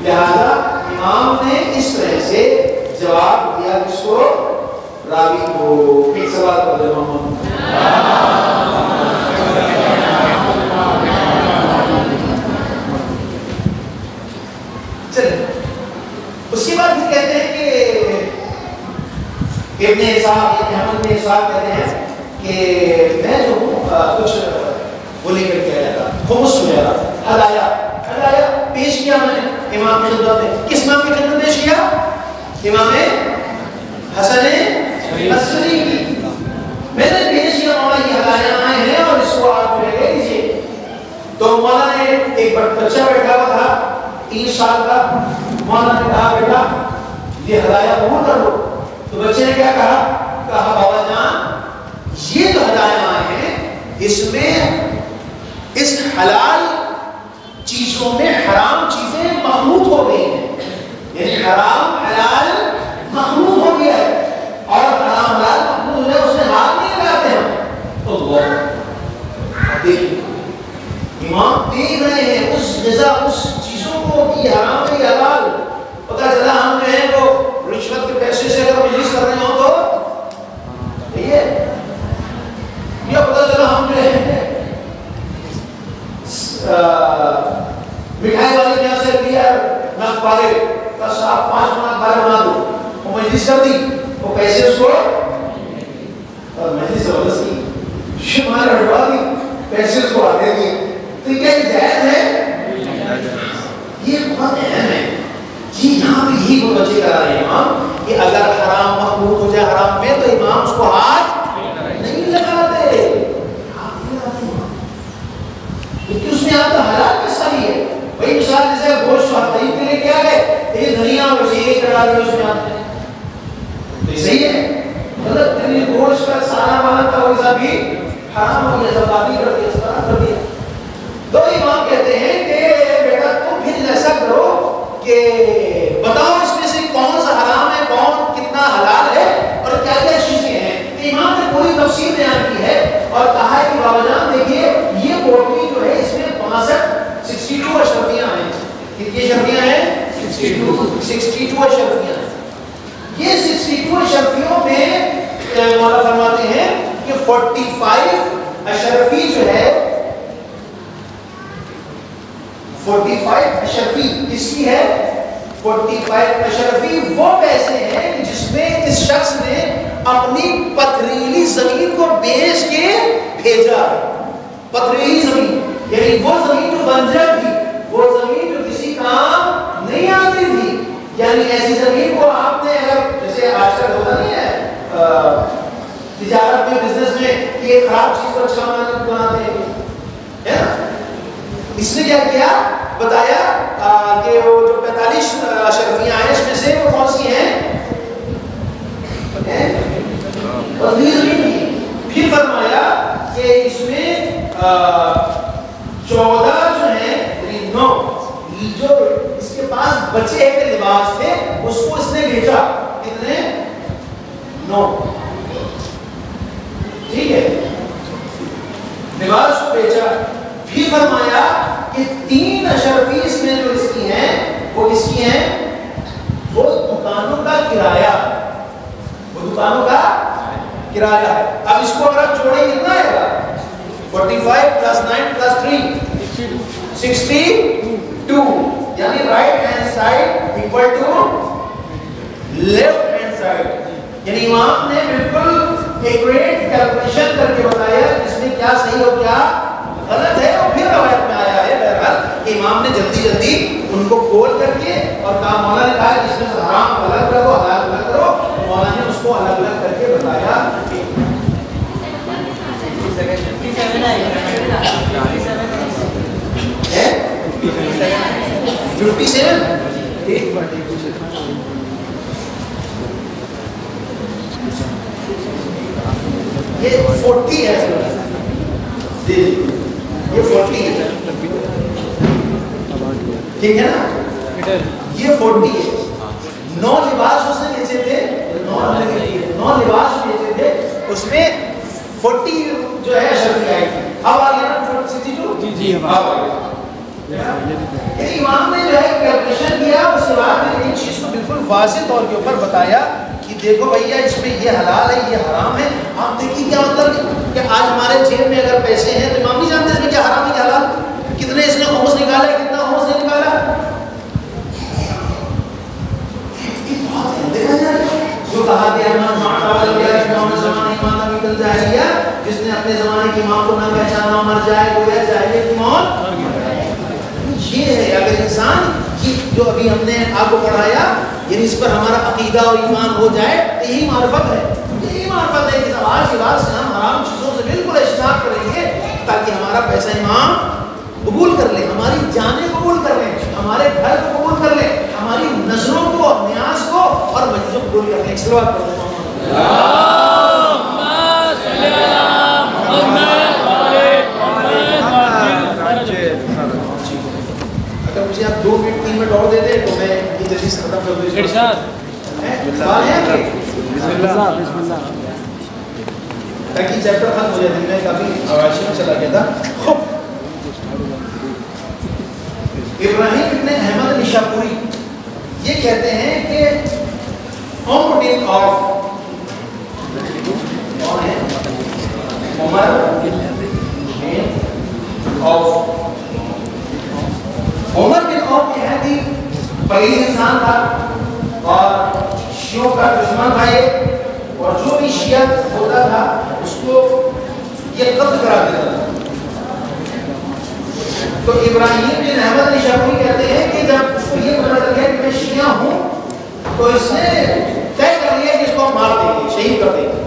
لہذا امام نے اس طرح سے جواب دیا کس کو؟ راوی کو. ایک سوال کر دے محمد. چلیں اس کے بعد پھر کہتے ہیں کہ ابن صاحب احمد بن صاحب کہتے ہیں کہ میں جو ہوں کچھ وہ لے کر کے آیا تھا، خمس وغیرہ ہدایہ پیش کیا میں نے امام کی خدمت میں. کس امام کی خدمت پیش کیا؟ امام حسن عسکری کی. میں نے پیش کیا مولا یہ ہدایہ آئے ہیں اور اس کو آپ لے لیجیے. تو مولا نے ایک بچہ بیٹھا ہوا تھا 3 سال کا. مولا نے کہا بیٹا یہ ہدایہ قبول کر لو. تو بچے نے کیا کہا؟ بابا جان یہ جو ہدایہ آئے ہیں اس میں اس حلال چیزوں میں حرام چیزیں مخلوط ہو گئی ہیں. یعنی حرام حلال مخلوط ہو گیا ہے اور حرام حلال مخلوط ہے، اس میں ہاتھ نہیں لگاتے ہم. تو دیکھیں امام دیکھ رہے ہیں اس غذا، اس چیزوں کو کہ یہ حرام ہے یہ حلال. پتہ چلا ہم جو ہیں وہ رشوت کے پیسے سے اگر مجلس کر رہے ہوں تو یہ یا پتہ چلا ہم جو ہے مٹھائی والے کے یہاں سے لیا ناک پارے بس آپ 5 ناک پارے بنا دو، وہ مجلس کر دی، وہ پیسے اس کو مجلس زبردستی شمار ہٹوا دی، پیسے اس کو آتے دیے. تو کیا یہ جائز ہے؟ یہ بہت اہم ہے جی. یہاں پہ یہی متوجہ کرا رہے ہیں امام کہ اگر حرام مخلوط ہو جائے حرام میں تو امام اس کو ہاتھ نہیں لگاتے، کیونکہ اس میں آپ کا حلال حصہ بھی ہے. وہی مثال جیسے گوشت خرید کے لیے کیا ہے یہ دھنیا اور یہ کرا دیا اس میں آپ نے، تو یہ صحیح ہے. مطلب گوشت کا سارا والا تھا وہ سب بھی حرام ہو گیا، زبادی کر دیا، سارا کر دیا. تو امام کہتے ہیں کہ بیٹا تم پھر ایسا کرو کہ بتاؤ اس میں سے کون سا حرام ہے، کون کتنا حلال ہے اور کیا کیا چیزیں ہیں. تو امام نے پوری تفصیل بیان کی ہے اور کہا ہے کہ بابا جان دیکھیے یہ پوٹلی جو ہے اس میں 62 اشرفیاں ہیں. کتنی اشرفیاں ہیں؟ 62 اشرفیاں ہیں. یہ 62 اشرفیوں میں مولا فرماتے ہیں کہ 45 اشرفی جو ہے 45 اشرفی اس کی ہے. 45 اشرفی وہ پیسے ہیں کہ جس میں اس شخص نے اپنی پتھریلی زمین کو بیچ کے بھیجا. پتھریلی زمین یعنی وہ زمین جو بنجر تھی، وہ زمین جو کسی کام نہیں آتی تھی، یعنی ایسی زمین کو آپ نے اگر جیسے آج کل ہوتا نہیں ہے تجارت میں بزنس میں یہ خراب چیز کو اچھا بناتے ہیں نا. اس نے کیا کیا بتایا کہ وہ جو 45 اشرفیاں ہیں اس میں سے وہ کون سی ہیں؟ پھر فرمایا کہ اس میں 14 جو ہیں 9 جو اس کے پاس بچے کے لباس تھے اس کو اس نے بیچا. کتنے؟ 9. ٹھیک ہے، لباس کو بیچا. پھر فرمایا کہ 3 اشرفی اس میں جو اس کی ہیں وہ کس کی ہیں؟ وہ دکانوں کا کرایہ، وہ دکانوں کا کرایہ ہے. اب اس کو اگر آپ چھوڑیں کتنا آئے گا؟ 45 + 9 + 3 62 یعنی right hand side equal to left hand side. یعنی امام نے بالکل ایکوریٹ کیلکولیشن کر کے بتایا اس میں کیا صحیح اور کیا غلط ہے. اور پھر روایت میں آیا ہے بہرحال کہ امام نے جلدی جلدی ان کو کھول کر کے اور کہا مولا نے کہا اس میں سے حرام الگ کرو حلال الگ کرو. مولا نے اس کو الگ الگ کر کے بتایا. 57 یہ 40 ہے، یہ 40 ہے ٹھیک ہے نا. یہ 40 ہے. 9 لباس اس نے بیچے تھے، 9 لباس بیچے تھے اس میں 40 جو ہے اشرفی آئی تھی. اب آ گیا نا 62. جی اب آ گیا. امام نے جو ہے کیلکولیشن کیا اس کے بعد میں ان چیز کو بالکل واضح طور کے اوپر بتایا کہ دیکھو بھیا اس میں یہ حلال ہے یہ حرام ہے. آپ دیکھیے کیا مطلب کہ آج ہمارے جیب میں اگر پیسے ہیں تو امام نہیں جانتے اس میں کیا حرام ہے کیا حلال، کتنے اس نے خمس نکالا کتنا خمس نہیں نکالا. دیکھا جائے جو کہا گیا جس نے اپنے زمانے کی امام کو نہ پہچانا مر جائے گویا جاہلیت کی موت. یہ ہے اگر انسان کی جو ابھی ہم نے آپ کو پڑھایا یعنی اس پر ہمارا عقیدہ اور ایمان ہو جائے تو یہی معرفت ہے. یہی معرفت ہے کہ آج کے بعد سے ہم حرام چیزوں سے بالکل اجتناب کریں گے تاکہ ہمارا پیسہ امام قبول کر لیں، ہماری جانیں قبول کر لیں، ہمارے گھر کو قبول کر لیں، ہماری نظروں کو نیاز کو اور مجلسوں کو قبول کر لیں. سلوات پڑھتے ہیں. اگر مجھے آپ 2 منٹ 3 منٹ اور دے دیں تو میں یہ جلدی سے ختم کر دوں. سوال ہے تاکہ چیپٹر ختم ہو جائے. میں کافی آراشی میں چلا گیا تھا. ابراہیم ابن احمد نشاپوری یہ کہتے ہیں کہ عمر بن عوف عمر بن عوف یہ ہے کہ فقیر انسان تھا اور شیعوں کا دشمن تھا یہ، اور جو بھی شیعہ ہوتا تھا اس کو یہ قتل کرا دیتا تھا۔ تو ابراہیم بن احمد نشاپوری کہتے ہیں کہ جب اس کو یہ پتا چل گیا کہ میں شیعہ ہوں تو اس نے طے کر لیا کہ اس کو مار دیں گے، شہید کر دیں گے۔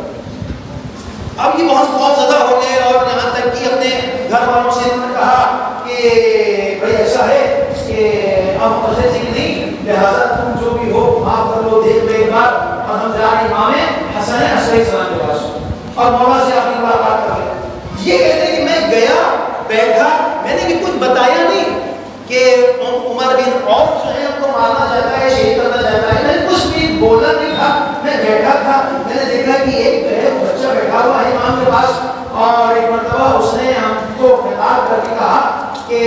اب یہ بہت زیادہ ہو گئے اور یہاں تک کہ اپنے گھر والوں سے انہوں نے کہا کہ بھائی ایسا ہے کہ اب مسئلے سے نہیں، لہٰذا تم جو بھی ہو معاف کر لو، دیکھ لو ایک بار، اور ہم جا رہے ہیں امام حسن علیہ السلام کے پاس اور مولا سے اپنی ملاقات کر لیں۔ یہ کہتے ہیں کہ میں گیا بیٹھا، میں نے بھی کچھ بتایا نہیں کہ عمر بن عوف جو ہے ان کو مارنا چاہتا ہے، شہید کرنا چاہتا ہے، میں نے کچھ بھی بولا نہیں تھا، میں بیٹھا تھا۔ میں نے دیکھا کہ ایک جو ہے بچہ بیٹھا ہوا ہے امام کے پاس، اور ایک مرتبہ اس نے ہم کو خطاب کر کے کہا کہ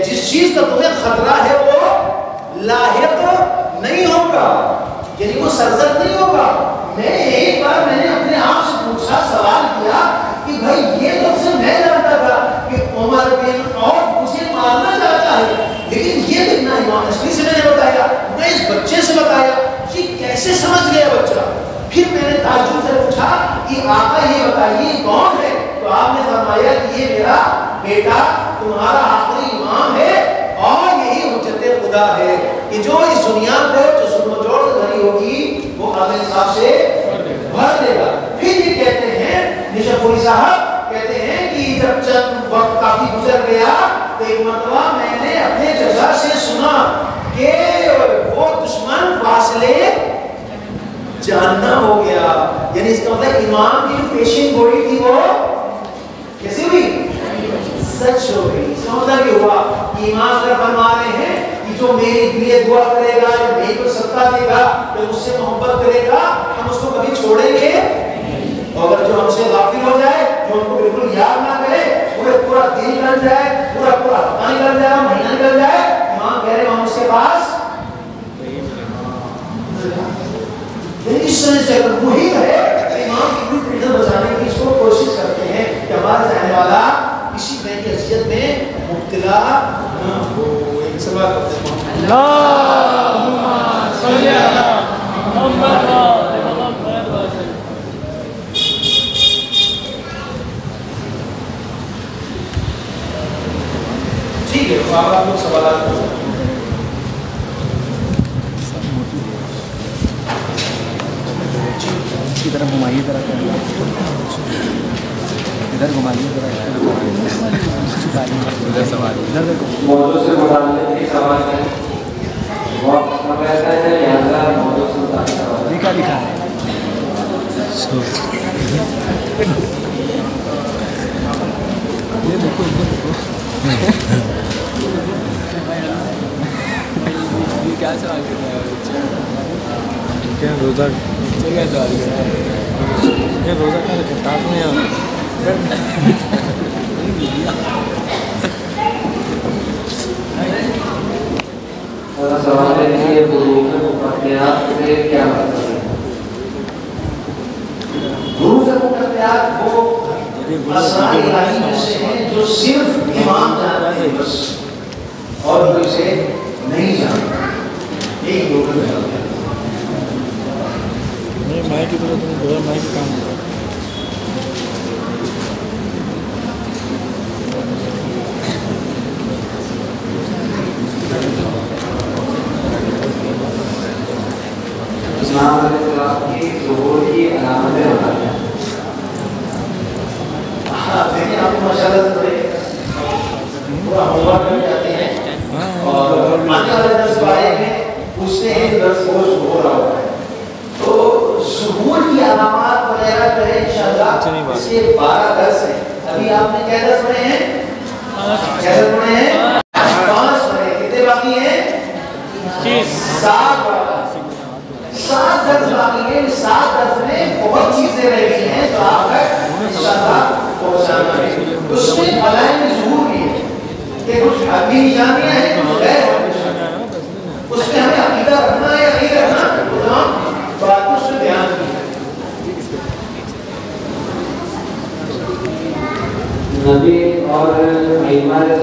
جس چیز کا تمہیں خطرہ ہے وہ لاحق نہیں ہوگا، یعنی وہ سرزد نہیں ہوگا۔ میں ایک بار میں نے اپنے آپ سے پوچھا، سوال کیا کہ بھائی یہ تو سے میں جانتا تھا کہ عمر بن عوف مجھے مارنا چاہتا ہے، لیکن یہ نہ امام نصری سے میں نے بتایا نہ اس بچے سے بتایا، یہ کیسے سمجھ گیا بچہ؟ پھر میں نے تعجب سے پوچھا کہ آقا یہ بتائیے کون ہے؟ تو آپ نے فرمایا کہ یہ میرا بیٹا تمہارا آخری امام ہے اور یہی حجت خدا ہے کہ جو اس دنیا کو جو ظلم و جور سے بھری ہوگی وہ عدل انصاف سے بھر دے گا۔ پھر یہ کہتے ہیں نشاپوری صاحب کہتے ہیں کہ جب چند وقت کافی گزر گیا تو ایک مرتبہ میں نے اپنے چچا سے سنا کہ وہ دشمن فاصلے جاننا ہو گیا، یعنی اس کا مطلب امام کی جو پیشین گوئی تھی وہ کیسی ہوئی؟ سچ ہو گئی۔ اس کا مطلب یہ ہوا کہ امام اگر فرما رہے ہیں کہ جو میری لیے دعا کرے گا، جو میری کو صدقہ دے گا، جو مجھ سے محبت کرے گا، ہم اس کو کبھی چھوڑیں گے؟ اور اگر جو ہم سے غافل ہو جائے، جو ہم کو بالکل یاد نہ کرے، پورے پورا دن نکل جائے، پورا ہفتہ نکل جائے، مہینہ نکل جائے، امام کہہ رہے ہیں ہم اس کے پاس اس طرح سے اگر وہی ہے امام کی بھی عزت بچانے کی اس کو کوشش کرتے ہیں کہ ہمارا چاہنے والا کسی طرح کی اذیت میں مبتلا نہ ہو۔ ایک سوال کرتے ہیں اللہم صلی علی محمد و آل محمد وسلم۔ ٹھیک ہے، تو آپ لوگ سوالات کرو۔ ادھر گھمائیے ذرا، ادھر گھمائیے ذرا، ادھر سوال، ادھر دیکھو۔ موضوع سے متعلق ایک سوال ہے، وقت کہتا ہے لہذا موضوع سے متعلق سوال ہے۔ لکھا لکھا ہے یہ دیکھو، ادھر دیکھو یہ کیا سوال کر رہا ہے؟ کیا روزہ کیا سوال کر رہا ہے؟ کیا روزہ کیا کتاب میں سوال ہے کہ حروف مقطعات سے کیا مطلب ہے؟ حروف مقطعات وہ اسرار الہی میں سے ہیں جو صرف امام جانتا ہے بس، اور کوئی اسے نہیں جانتا۔ ایک حروف مقطعات مائک کی طرح تم بغیر مائک کا کام کرو۔ اسلام علیہ السلام کی ظہور کی علامتیں بتائیں۔ دیکھیں آپ کو ماشاءاللہ سے بڑے پورا ہومورک کر جاتے ہیں اور آنے والے درس بارے میں پوچھتے ہیں درس کو ظہور رہا ہوتا ہے، تو ظہور کی علامات وغیرہ جو ہے انشاءاللہ اس کے 12 درس ہیں۔ ابھی آپ نے کیا درس پڑھے ہیں؟ کیا درس پڑھے ہیں؟ 5 پڑھے۔ کتنے باقی ہیں؟ 7 درس باقی ہیں۔ 7 درس میں بہت چیزیں رہ گئی ہیں تو آپ تک انشاءاللہ پہنچانا ہے۔ اس میں علائم ظہور بھی ہے کہ کچھ حقیقی جانیاں ہیں،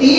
3